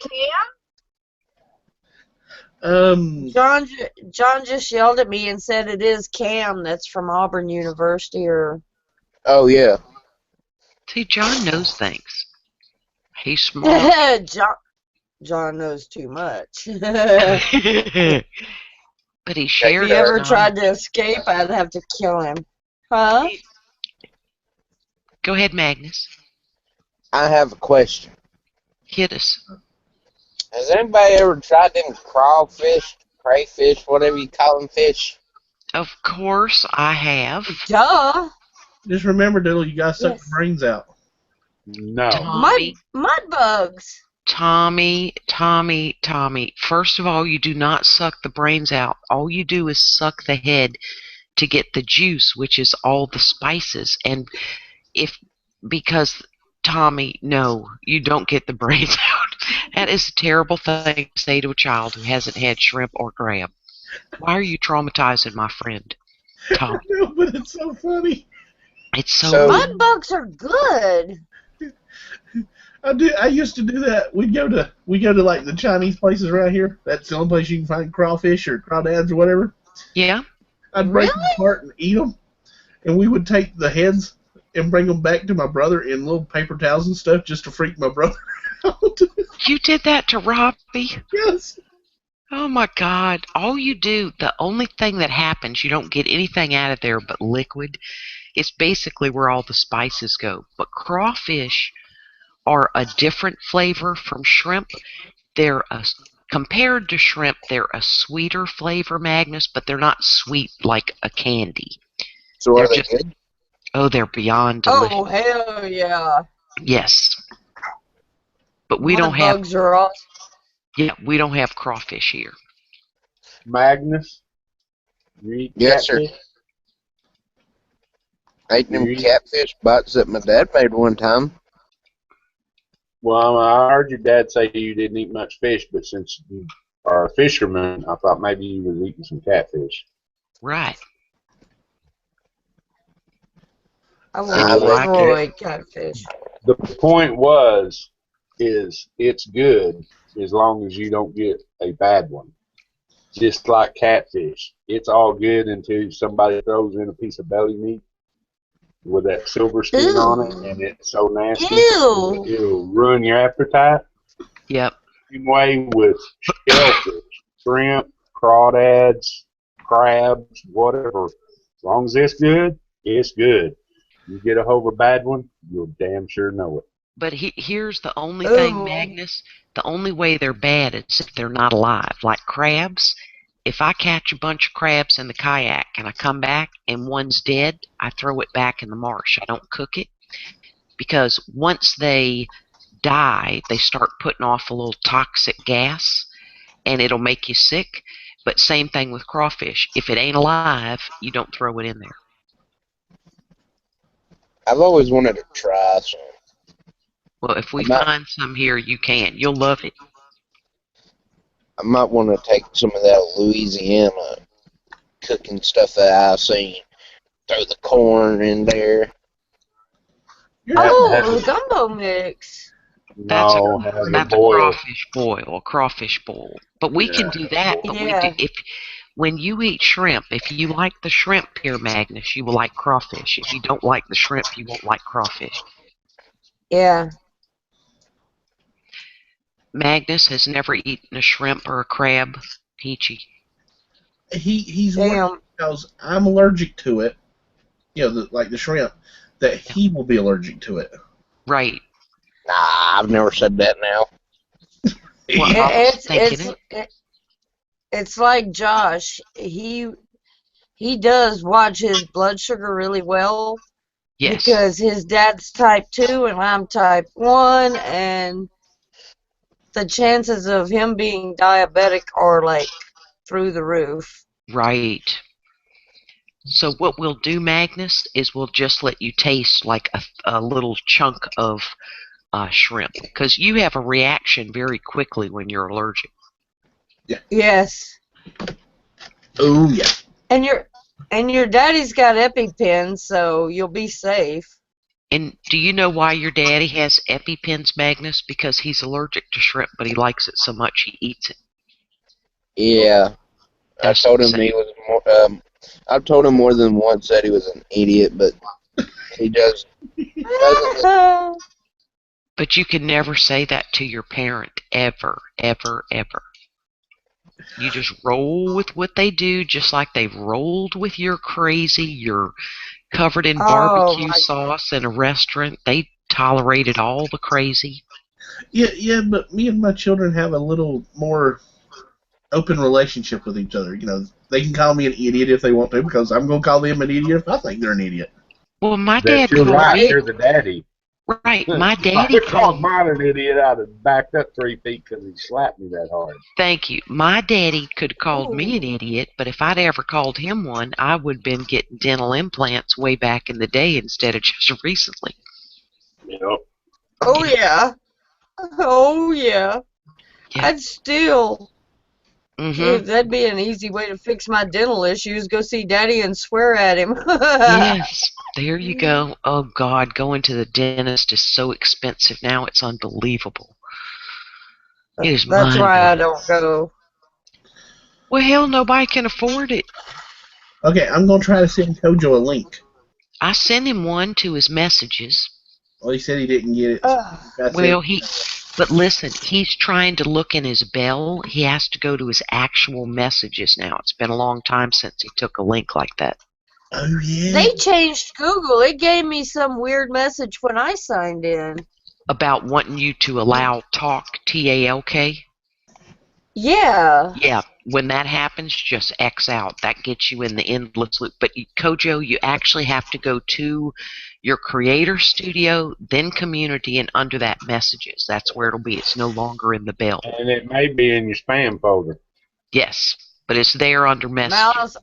Cam? John just yelled at me and said it is Cam that's from Auburn University or... Oh, yeah. See, John knows things. He's smart. John knows too much. But he shared If he ever tried to escape, I'd have to kill him. Huh? Go ahead, Magnus. I have a question. Hit us. Has anybody ever tried them crawfish, crayfish, whatever you call them fish? Of course I have. Duh. Just remember, Diddle, you gotta suck the brains out. No. Mud bugs. Tommy. First of all, you do not suck the brains out. All you do is suck the head to get the juice, which is all the spices. And because Tommy, no, you don't get the brains out. That is a terrible thing to say to a child who hasn't had shrimp or crab. Why are you traumatizing my friend, Tommy? No, but it's so funny. It's so mud bugs are good. I used to do that. We go to like the Chinese places around here. That's the only place you can find crawfish or crawdads or whatever. Yeah. I'd break them apart and eat them, and we would take the heads and bring them back to my brother in little paper towels and stuff just to freak my brother out. You did that to Robbie? Yes. Oh my God. All you do, the only thing that happens, you don't get anything out of there but liquid. It's basically where all the spices go. But crawfish are a different flavor from shrimp. They're compared to shrimp, they're a sweeter flavor, Magnus, but they're not sweet like a candy. So They're are they just, good? oh, they're beyond delicious. Oh, hell yeah. Yes. But we don't Mud have, bugs are awesome. yeah, we don't have crawfish here. Magnus, you eat Yes, sir. catfish? I ate them You eat- catfish bites that my dad made one time. Well, I heard your dad say you didn't eat much fish, but since you are a fisherman, I thought maybe you was eating some catfish. Right. I will I love destroy catfish. The point is it's good as long as you don't get a bad one. Just like catfish, it's all good until somebody throws in a piece of belly meat with that silver skin on it, and it's so nasty, Ew. it'll ruin your appetite. Yep. Same way with shellfish, shrimp, crawdads, crabs, whatever. As long as it's good, it's good. You get a hold of a bad one, you'll damn sure know it. But here's the only thing, Ooh. Magnus. The only way they're bad is if they're not alive. Like crabs, if I catch a bunch of crabs in the kayak and I come back and one's dead, I throw it back in the marsh. I don't cook it because once they die, they start putting off a little toxic gas and it'll make you sick. But same thing with crawfish. If it ain't alive, you don't throw it in there. I've always wanted to try some. Well, if we I'm not- find some here, you can. You'll love it. I might want to take some of that Louisiana cooking stuff that I've seen. Throw the corn in there. Oh, the gumbo mix. That's No, have a it boiled. crawfish boil. But we can do that. But Yeah. when you eat shrimp, if you like the shrimp here, Magnus, you will like crawfish. If you don't like the shrimp, you won't like crawfish. Yeah. Magnus has never eaten a shrimp or a crab. Peachy. He's Damn. worried because I'm allergic to it. You know, like the shrimp, that he will be allergic to it. Right. Nah, I've never said that now. Well, I was thinking It's like Josh. He does watch his blood sugar really well yes. because his dad's type 2 and I'm type 1, and the chances of him being diabetic are like through the roof. Right. So what we'll do, Magnus, is we'll just let you taste like a little chunk of shrimp because you have a reaction very quickly when you're allergic. Yes. Oh yeah. And your daddy's got EpiPen, so you'll be safe. And do you know why your daddy has EpiPens, Magnus? Because he's allergic to shrimp, but he likes it so much he eats it. Yeah, That's I told him insane. he was more. I've told him more than once that he was an idiot, but he doesn't. But you can never say that to your parent, ever, ever, ever. You just roll with what they do, just like they've rolled with your crazy. You're covered in barbecue sauce in a restaurant. They tolerated all the crazy. Yeah, but me and my children have a little more open relationship with each other. You know, they can call me an idiot if they want to, because I'm going to call them an idiot if I think they're an idiot. Well, my dad That's your called right. me. You're the daddy. Right, my daddy If I called called. mine an idiot, I'd have backed up 3 feet because he slapped me that hard. Thank you. My daddy could have called me an idiot, but if I'd ever called him one, I would have been getting dental implants way back in the day instead of just recently. Yep. Oh yeah. Oh yeah. Yeah. I'd still. Mm-hmm. If that'd be an easy way to fix my dental issues, go see Daddy and swear at him. Yes, there you go. Oh, God, going to the dentist is so expensive now. It's unbelievable. It is That's why I mind-blowing. don't go. Well, hell, nobody can afford it. Okay, I'm going to try to send Kojo a link. I sent him one to his messages. Well, he said he didn't get it. That's Well, it. But listen, he's trying to look in his bell. He has to go to his actual messages now. It's been a long time since he took a link like that. Oh, yeah. They changed Google. It gave me some weird message when I signed in. About wanting you to allow talk, T-A-L-K? Yeah. Yeah, when that happens, just X out. That gets you in the endless loop. But Kojo, you actually have to go to your creator studio, then community, and under that messages. That's where it'll be. It's no longer in the bell. And it may be in your spam folder. Yes, but it's there under messages.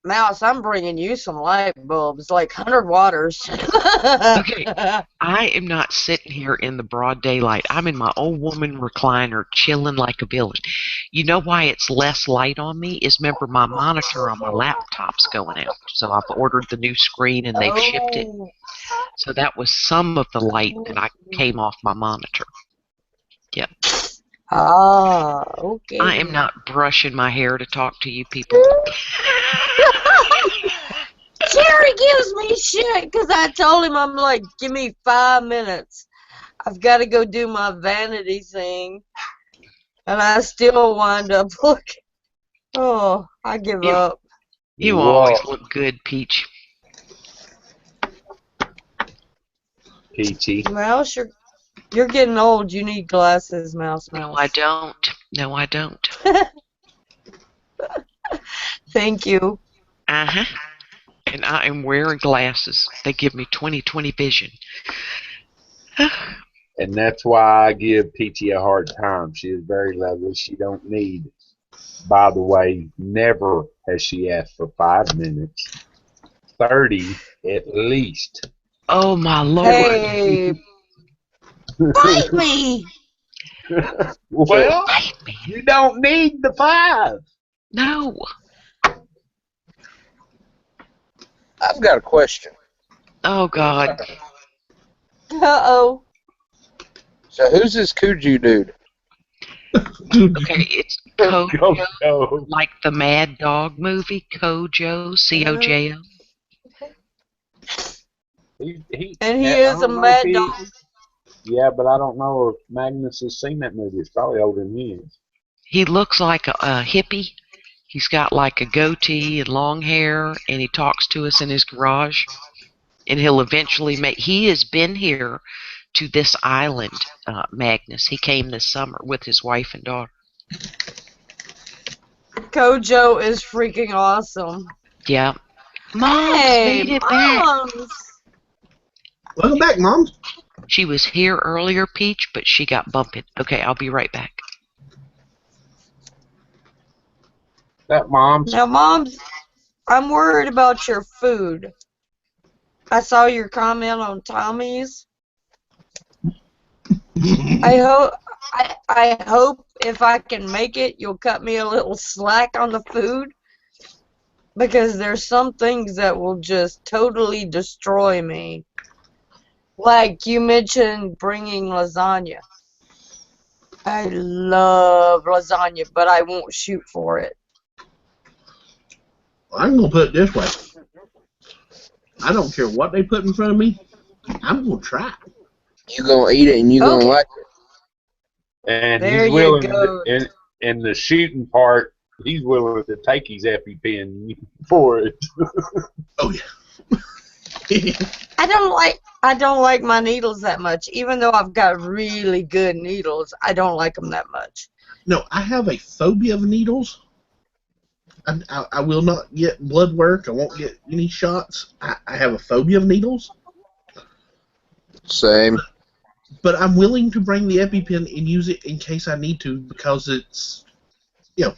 Mouse, I'm bringing you some light bulbs, like 100 waters. Okay, I am not sitting here in the broad daylight. I'm in my old woman recliner, chilling like a villain. You know why it's less light on me? Is remember my monitor on my laptop's going out. So I've ordered the new screen and they've shipped it. So that was some of the light that I came off my monitor. Yep. Ah, okay. I am not brushing my hair to talk to you people. Jerry gives me shit because I told him, I'm like, give me 5 minutes. I've got to go do my vanity thing. And I still wind up looking. Oh, I give up. You always look good, Peach. Peachy. Mouse, you're getting old. You need glasses, Mouse. No, I don't. No, I don't. Thank you. Uh-huh. And I am wearing glasses. They give me 20/20 vision. And that's why I give Peachy a hard time. She is very lovely. She don't need. By the way, never has she asked for 5 minutes. 30 at least. Oh, my Lord. Hey, bite me. Well, Bite me. you don't need the 5. No. I've got a question. Oh, God. Uh-oh. So who's this Kuju dude? Okay, it's Kojo, Go. like the Mad Dog movie. Kojo, C-O-J-O. And he is a mad dog. Yeah, but I don't know if Magnus has seen that movie. It's probably older than he is. He looks like a hippie. He's got like a goatee and long hair, and he talks to us in his garage. And he'll eventually he has been here to this island, Magnus. He came this summer with his wife and daughter. Kojo is freaking awesome. Yeah. Mom's Hey, made it back. Moms. Welcome back, Mom. She was here earlier, Peach, but she got bumped. Okay, I'll be right back. That Mom's. Now, Moms, I'm worried about your food. I saw your comment on Tommy's. I hope if I can make it, you'll cut me a little slack on the food, because there's some things that will just totally destroy me. Like you mentioned bringing lasagna. I love lasagna, but I won't shoot for it. I'm going to put it this way. I don't care what they put in front of me. I'm going to try. You gonna eat it and you gonna like it. And There he's you willing go. in the shooting part, he's willing to take his EpiPen for it. Oh, yeah. I don't like my needles that much. Even though I've got really good needles, I don't like them that much. No, I have a phobia of needles. I will not get blood work. I won't get any shots. I have a phobia of needles. Same. But I'm willing to bring the EpiPen and use it in case I need to, because it's, yeah.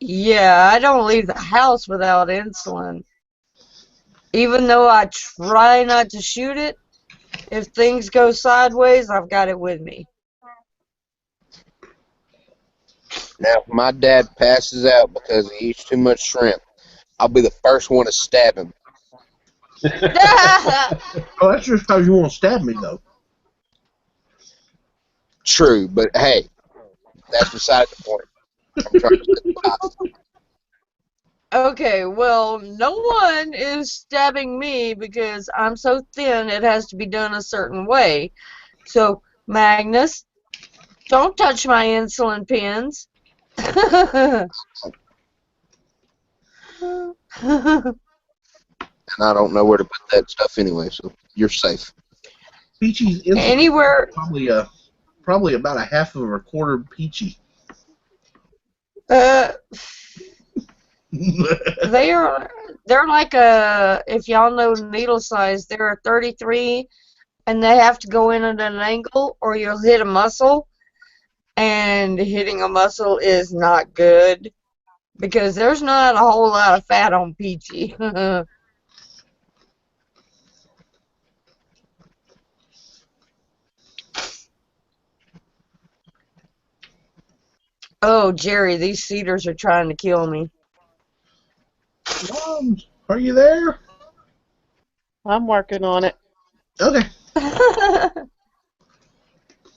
Yeah, I don't leave the house without insulin. Even though I try not to shoot it, if things go sideways, I've got it with me. Now, if my dad passes out because he eats too much shrimp, I'll be the first one to stab him. Oh, that's just because you want to stab me, though. True, but hey, that's beside the point. I'm trying to set the positive. Okay, well, no one is stabbing me because I'm so thin it has to be done a certain way. So, Magnus, don't touch my insulin pens. And I don't know where to put that stuff anyway, so you're safe. Peachy's insulin Anywhere. probably about a half of a quarter Peachy. They're like a, if y'all know needle size, they're a 33, and they have to go in at an angle or you'll hit a muscle, and hitting a muscle is not good because there's not a whole lot of fat on Peachy. Oh, Jerry, these cedars are trying to kill me. Mom, are you there? I'm working on it. Okay.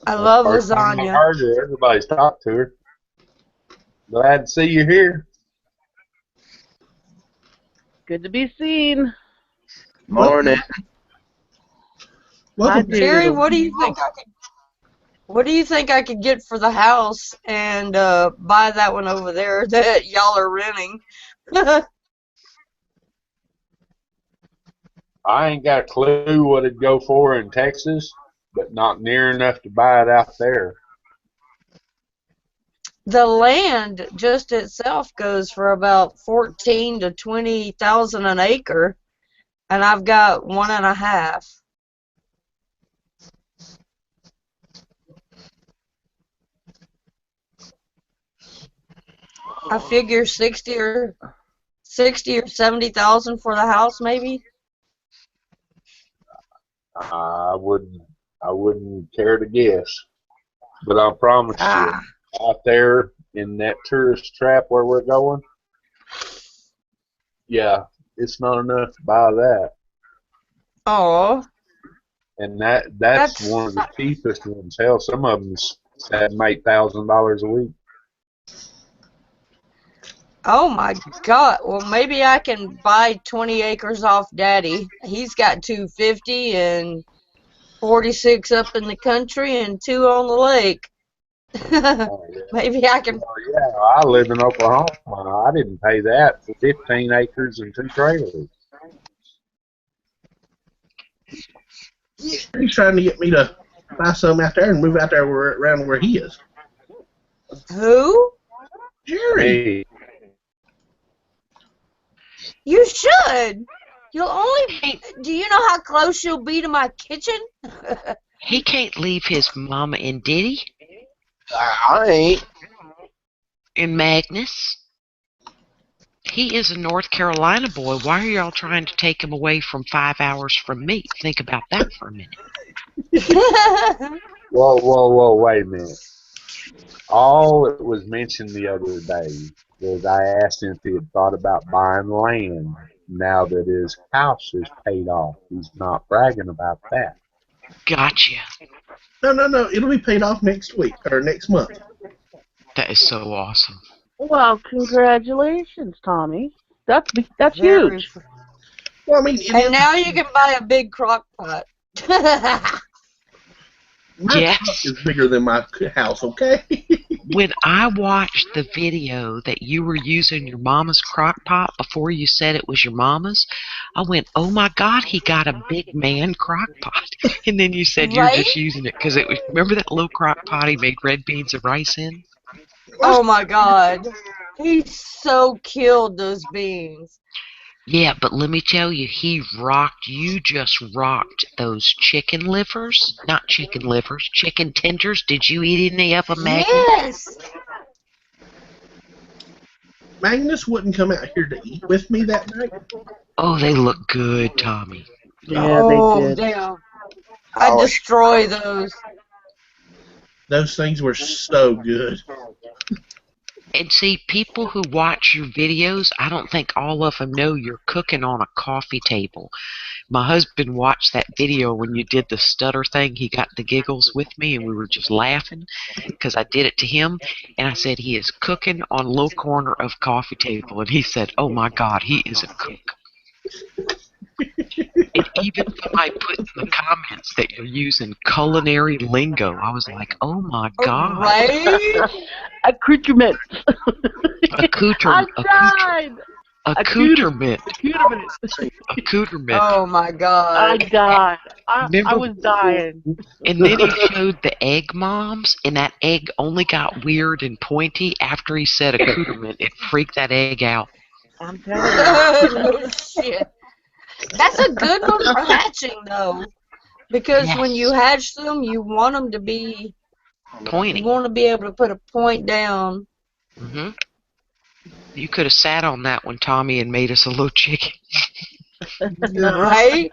I love First time I lasagna. heard her, everybody's talked to her. Glad to see you here. Good to be seen. Morning. Welcome. Hi, Jerry, Doodle. what do you think I could get for the house and buy that one over there that y'all are renting? I ain't got a clue what it'd go for in Texas, but not near enough to buy it out there. The land just itself goes for about 14 to 20,000 an acre, and I've got 1.5. I figure 60 or 70,000 for the house, maybe. I wouldn't care to guess, but I promise you, out there in that tourist trap where we're going, yeah, it's not enough to buy that. Oh, And that's one of the cheapest ones. Hell, some of them have $8,000 a week. oh my God. Well, maybe I can buy 20 acres off Daddy. He's got 250 and 46 up in the country and 2 on the lake. Oh, yeah. Maybe I can. Well, yeah, I live in Oklahoma. I didn't pay that for 15 acres and 2 trailers. He's trying to get me to buy some out there and move out there around where he is. Who? Jerry. Hey, You should. You'll only. Do you know how close you'll be to my kitchen? He can't leave his mama and Diddy I ain't. and Magnus. He is a North Carolina boy. Why are y'all trying to take him away from 5 hours from me? Think about that for a minute. whoa, wait a minute. All that was mentioned the other day was I asked him if he had thought about buying land now that his house is paid off. He's not bragging about that. Gotcha. No. It'll be paid off next week or next month. That is so awesome. Well, congratulations, Tommy. That's Very. huge. Well, I mean, And now you can buy a big crock pot. my Yes. truck is bigger than my house, okay? When I watched the video that you were using your mama's crock pot before you said it was your mama's, I went, oh my God, he got a big man crock pot. And then you said you're just using it because it was, remember that little crock pot he made red beans and rice in? Oh my God. He so killed those beans. Yeah, but let me tell you, you just rocked those chicken livers. Not chicken livers, chicken tenders. Did you eat any of them, Magnus? Yes. Magnus wouldn't come out here to eat with me that night. Oh, they look good, Tommy. Yeah, Oh, they did. damn. I destroy those. Those things were so good. And see, people who watch your videos, I don't think all of them know you're cooking on a coffee table. My husband watched that video when you did the stutter thing. He got the giggles with me, and we were just laughing because I did it to him. And I said, he is cooking on a little corner of coffee table. And he said, oh, my God, he is a cook. And even somebody put in the comments that you're using culinary lingo, I was like, oh, my God. Right? Accoutrement. Accoutrement. I died. Accoutrement. Oh my I God. died. I Remember, was dying. and then he showed the egg moms, and that egg only got weird and pointy after he said accoutrement. It freaked that egg out. I'm telling you. No shit. That's a good one for hatching, though, because Yes. when you hatch them, you want them to be, Pointy. you want to be able to put a point down. Hmm. You could have sat on that one, Tommy, and made us a little chicken. Right?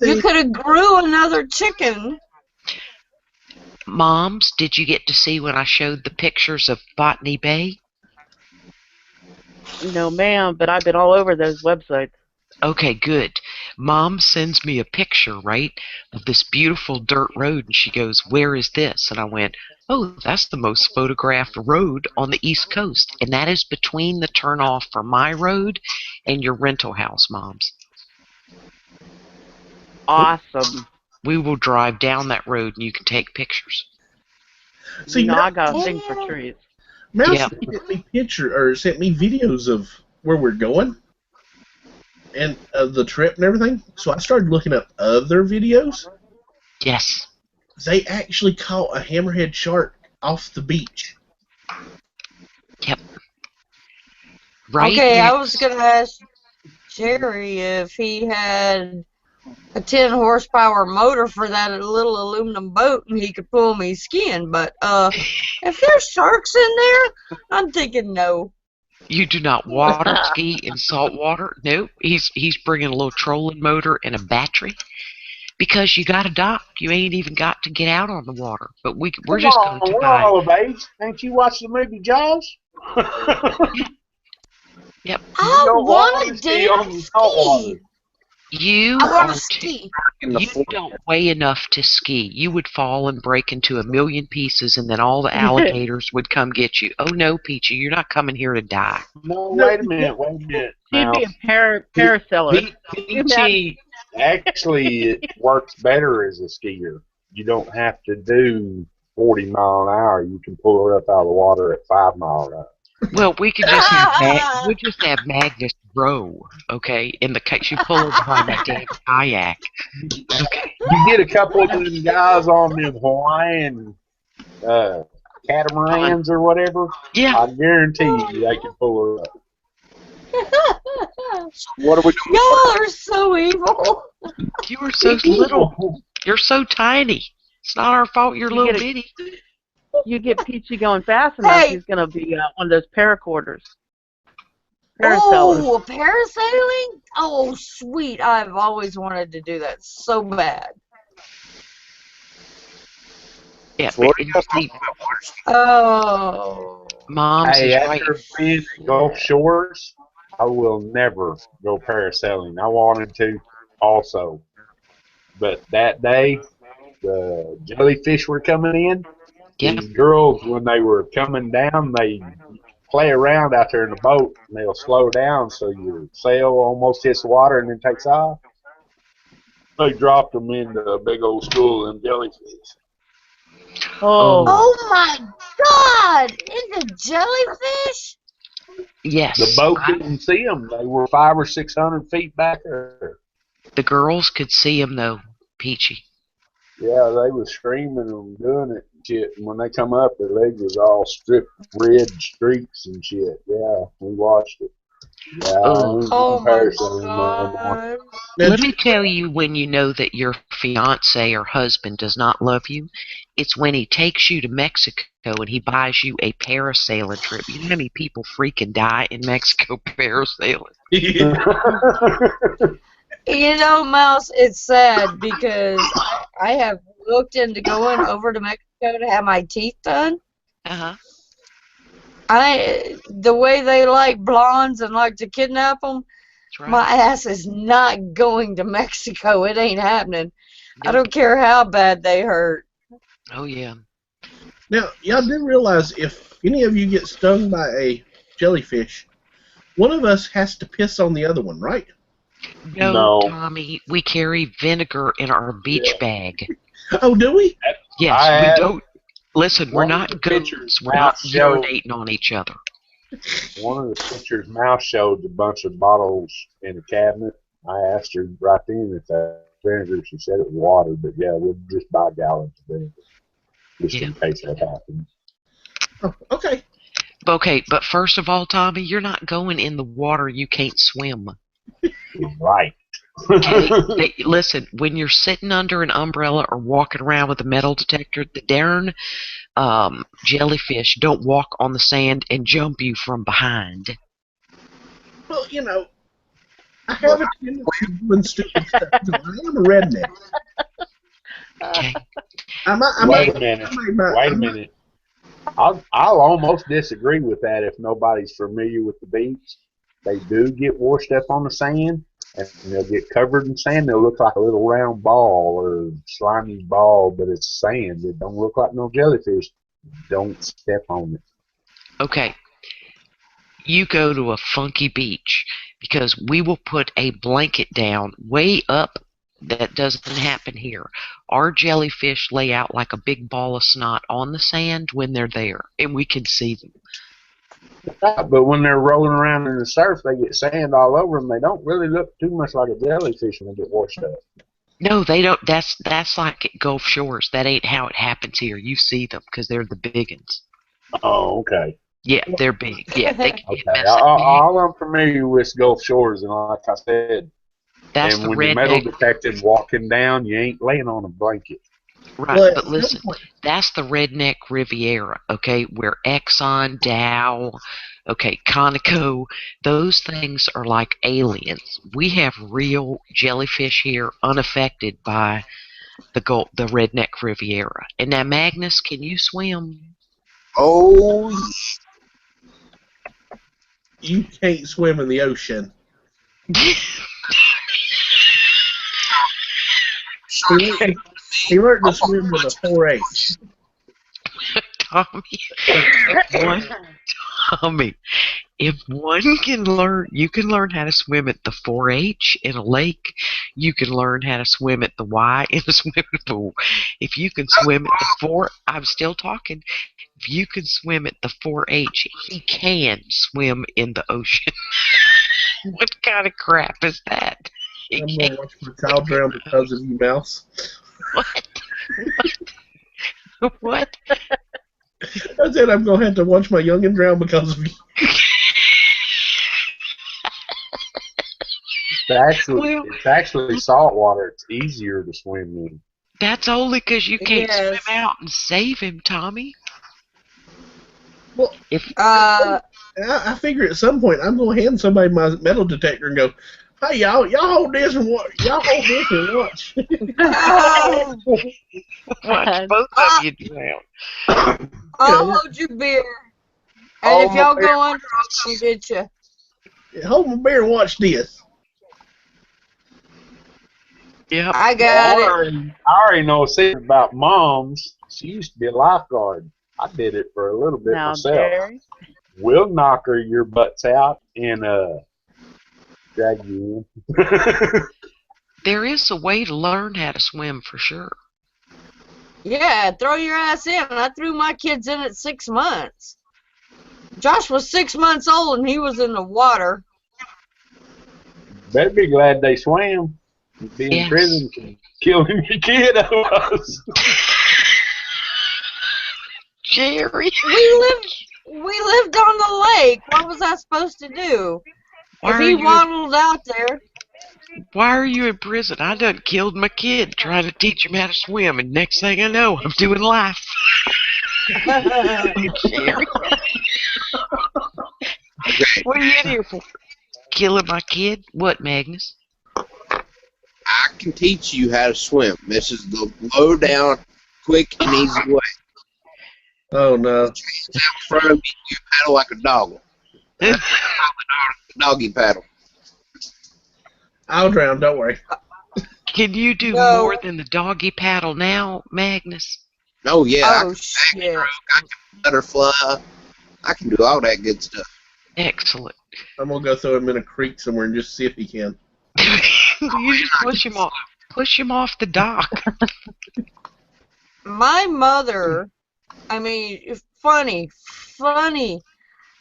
You could have grew another chicken. Moms, did you get to see when I showed the pictures of Botany Bay? No, ma'am, but I've been all over those websites. Okay, good. Mom sends me a picture, right, of this beautiful dirt road, and she goes, where is this? And I went, oh, that's the most photographed road on the East Coast, and that is between the turnoff for my road and your rental house, Moms. Awesome. We will drive down that road, and you can take pictures. See, You know, now, I got a thing for trees. Mouse Yeah. sent me sent me videos of where we're going and the trip and everything. So I started looking up other videos. Yes. They actually caught a hammerhead shark off the beach. Yep. Right Okay, next, I was going to ask Jerry if he had a 10 horsepower motor for that little aluminum boat and he could pull me skiing, but if there's sharks in there, I'm thinking no. You do not water ski in salt water. Nope. He's bringing a little trolling motor and a battery because you got to dock. You ain't even got to get out on the water. But we're Come just on, going to we're buy. all of age. Ain't you watched the movie Jaws? Yep. I don't want wanna to ski on damn the salt water. ski. You I want are to ski. you don't weigh enough to ski. You would fall and break into a million pieces, and then all the alligators would come get you. Oh no, Peachy, you're not coming here to die. No, No, wait a minute. She'd Now, be a parasailor. PT actually it works better as a skier. You don't have to do 40 mile an hour. You can pull her up out of the water at 5 mile an hour. Well, we could just have we'll just have Magnus row, okay? In the case you pull her behind that damn kayak. Okay. You get a couple of them guys on them Hawaiian catamarans or whatever. Yeah. I guarantee you they can pull her up. What are we doing? Y'all are so evil. You are so little. You're so tiny. It's not our fault you're You little get a- bitty. You get Peachy going fast enough, Hey. he's going to be one of those paracorders. Parasailers. Oh, parasailing? Oh, sweet. I've always wanted to do that so bad. Yeah, Florida but you Gulf see, Oh. Mom's Hey, is right. after being at Gulf Shores, I will never go parasailing. I wanted to also. But that day, the jellyfish were coming in. Yep. These girls, when they were coming down, they play around out there in the boat, and they'll slow down so your sail almost hits the water and then takes off. They dropped them into a big old school of them jellyfish. Oh. Oh my God! It's a jellyfish? Yes. The boat didn't see them. They were 500 or 600 feet back there. The girls could see him though, Peachy. Yeah, they was screaming and doing it and shit. And when they come up, their legs was all stripped, red streaks and shit. Yeah, we watched it. Yeah, Oh. Oh my parasailing no more. God. Now, Let me tell you when you know that your fiance or husband does not love you. It's when he takes you to Mexico and he buys you a parasailing trip. You know how many people freaking die in Mexico parasailing? You know, Mouse, it's sad because I have looked into going over to Mexico to have my teeth done. Uh-huh. The way they like blondes and like to kidnap them, That's right. my ass is not going to Mexico. It ain't happening. I Nope. don't care how bad they hurt. Oh yeah. Now, y'all do realize if any of you get stung by a jellyfish, one of us has to piss on the other one, right? No, No. Tommy, we carry vinegar in our beach bag. Oh, do we? Yes, I we had- don't. Listen, we're one of not the goats. pictures We're not mouth showed- urinating on each other. One of the pictures' mouth showed a bunch of bottles in a cabinet. I asked her right then if that vinegar. She said it was water, but yeah, we'll just buy gallons of vinegar just Yeah. in case that happens. Oh, okay. Okay, but first of all, Tommy, you're not going in the water you can't swim. Right. Okay? Listen, when you're sitting under an umbrella or walking around with a metal detector, the darn jellyfish don't walk on the sand and jump you from behind. Well, you know, I have a tendency of doing stupid stuff. I am a redneck. Okay? Wait a minute. I'll almost disagree with that if nobody's familiar with the beach. They do get washed up on the sand, and they'll get covered in sand. They'll look like a little round ball or slimy ball, but it's sand. It don't look like no jellyfish. Don't step on it. Okay. You go to a funky beach because we will put a blanket down way up. That doesn't happen here. Our jellyfish lay out like a big ball of snot on the sand when they're there, and we can see them. But when they're rolling around in the surf, they get sand all over them. They don't really look too much like a jellyfish when they get washed up. No, they don't. That's like at Gulf Shores. That ain't how it happens here. You see them because they're the big ones. Oh, okay. Yeah, they're big. Yeah, they can get Okay. messy. All I'm familiar with is Gulf Shores, and like I said, That's and the when you're metal redneck. detected walking down, you ain't laying on a blanket. Right, Well, but listen, that's the redneck Riviera, okay, where Exxon, Dow, okay, Conoco, those things are like aliens. We have real jellyfish here unaffected by the redneck Riviera. And now, Magnus, can you swim? Oh, You can't swim in the ocean. He learned to swim with a 4-H. Tommy, if one can learn, you can learn how to swim at the 4-H in a lake. You can learn how to swim at the Y in a swimming pool. If you can swim at the I'm still talking. If you can swim at the 4-H, he can swim in the ocean. What kind of crap is that? I'm going to watch my child drown because of you, Mouse. What? What? I said I'm going to have to watch my youngin' drown because of you. It's actually salt water. It's easier to swim in. That's only because you can't Yes. swim out and save him, Tommy. Well, I figure at some point I'm going to hand somebody my metal detector and go, "Hey, y'all hold this and watch. Y'all hold this and watch." Watch both of you drown. I'll hold your beer. And if y'all go under, I'll come get you. Hold my beer and watch this. Yep. I got it. I already know a secret about Mom's. She used to be a lifeguard. I did it for a little bit Now, myself. Jerry. We'll knock your butts out and drag you in. There is a way to learn how to swim for sure. Yeah, throw your ass in. I threw my kids in at 6 months. Josh was 6 months old and he was in the water. Better be glad they swam. You'd be in Yes. prison for killing your kid otherwise. Jerry. We lived on the lake. What was I supposed to do? If he waddled out there. Why are you in prison? I done killed my kid trying to teach him how to swim, and next thing I know, I'm doing life. Jerry. What are you in here for? Killing my kid? What, Magnus? I can teach you how to swim. This is the low down, quick and easy way. Oh no. Hands out in front of me, you paddle like a dog. Doggy paddle. I'll drown. Don't worry. Can you do No. more than the doggy paddle now, Magnus? Oh yeah, I Oh can shit. backstroke, I can butterfly, I can do all that good stuff. Excellent. I'm gonna go throw him in a creek somewhere and just see if he can. You just push him off the dock. My mother, I mean, funny.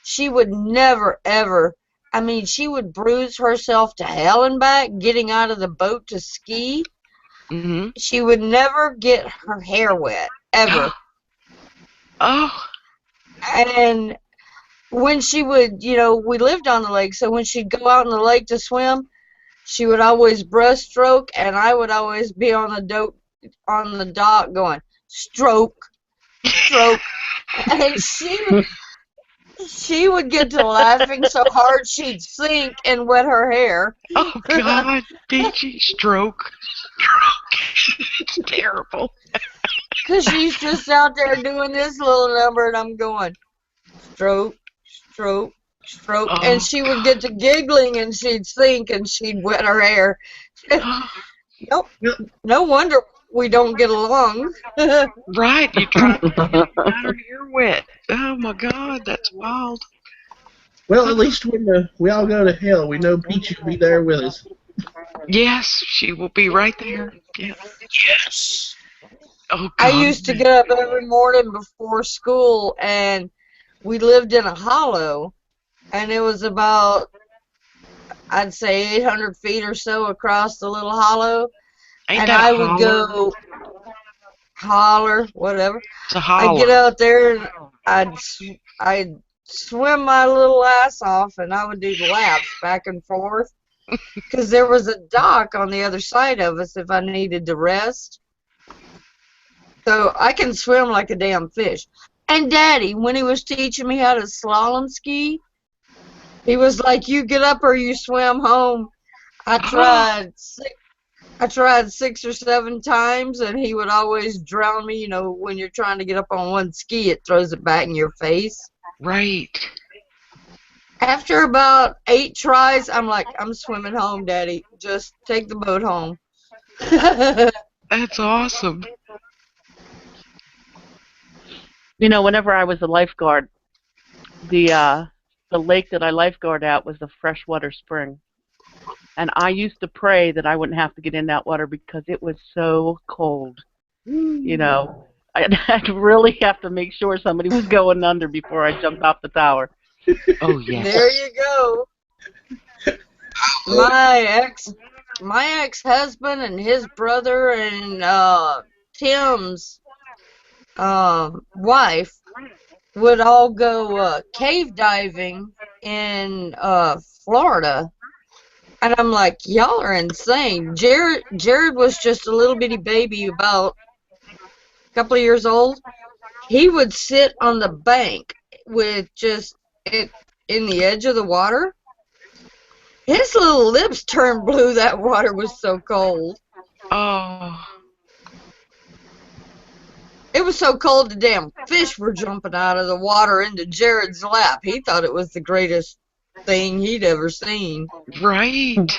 She would never, ever, I mean, she would bruise herself to hell and back getting out of the boat to ski. Mm-hmm. She would never get her hair wet, ever. Oh. And when she would, we lived on the lake, so when she'd go out in the lake to swim, she would always breaststroke, and I would always be on the dock going, stroke. And she would get to laughing so hard she'd sink and wet her hair. Oh, God, Peachy, stroke. It's terrible. Because she's just out there doing this little number, and I'm going, stroke. Oh, And she would get to giggling, and she'd sink, and she'd wet her hair. Nope. No wonder we don't get along. Right, you tried to get her hair wet. Oh, my God, that's wild. Well, at least when we all go to hell, we know Peachy will be there with us. Yes, she will be right there. Yeah. Yes. Oh, God. I used to get up every morning before school, and we lived in a hollow, and it was about, I'd say, 800 feet or so across the little hollow. Ain't And that I a would holler? go holler, whatever. It's a holler. I'd get out there, and I'd swim my little ass off, and I would do laps back and forth, because there was a dock on the other side of us if I needed to rest. So I can swim like a damn fish. And Daddy, when he was teaching me how to slalom ski, he was like, you get up or you swim home. I tried 6 or 7 times, and he would always drown me. You know, when you're trying to get up on one ski, it throws it back in your face. Right. After about 8 tries, I'm like, I'm swimming home, Daddy. Just take the boat home. That's awesome. You know, whenever I was a lifeguard, the lake that I lifeguard at was a freshwater spring. And I used to pray that I wouldn't have to get in that water because it was so cold. You know, I'd really have to make sure somebody was going under before I jumped off the tower. Oh, yes. There you go. My ex-husband and his brother and Tim's wife would all go cave diving in Florida. And I'm like, y'all are insane. Jared was just a little bitty baby, about a couple of years old. He would sit on the bank with just it in the edge of the water. His little lips turned blue. That water was so cold. Oh. It was so cold the damn fish were jumping out of the water into Jared's lap. He thought it was the greatest thing he'd ever seen. Right.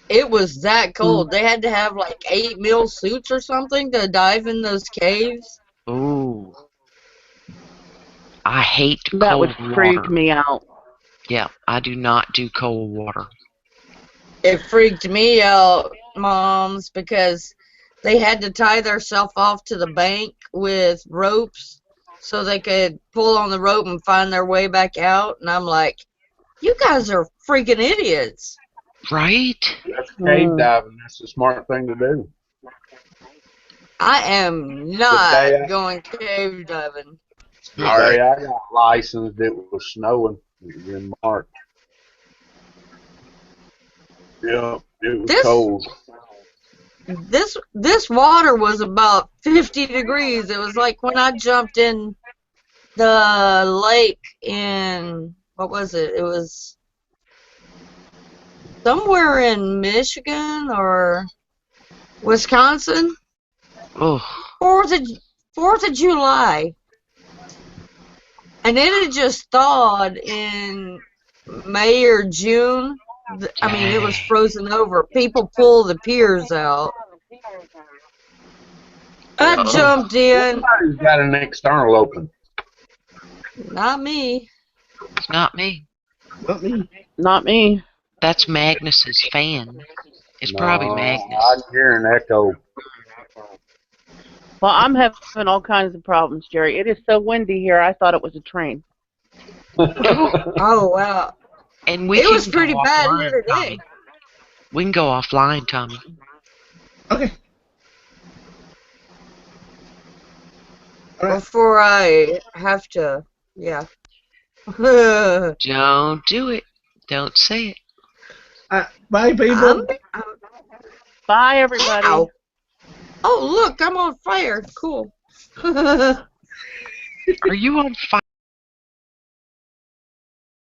It was that cold. They had to have like 8 mil suits or something to dive in those caves. Ooh. I hate That cold would freak water. me out. Yeah, I do not do cold water. It freaked me out, Moms, because they had to tie themselves off to the bank with ropes so they could pull on the rope and find their way back out. And I'm like, you guys are freaking idiots. Right? That's cave diving. That's the smart thing to do. I am not going cave diving. The day I got licensed, it was snowing. It was in March. Yeah, it was cold. This water was about 50 degrees. It was like when I jumped in the lake in, what was it? It was somewhere in Michigan, or Wisconsin, Oh, 4th of July. And it had just thawed in May or June. I mean, it was frozen over. People pull the piers out. I jumped in. Somebody's got an external open. Not me. it's not me. Not me. Not me. That's Magnus's fan. It's probably Magnus. I can hear an echo. Well, I'm having all kinds of problems, Jerry. It is so windy here, I thought it was a train. Oh, wow. And we It can was pretty go bad offline, here today. Tommy. We can go offline, Tommy. Okay. All right. Before I have to, yeah. Don't do it. Don't say it. Bye, people. Bye, everybody. Ow. Oh, look, I'm on fire. Cool. Are you on fire?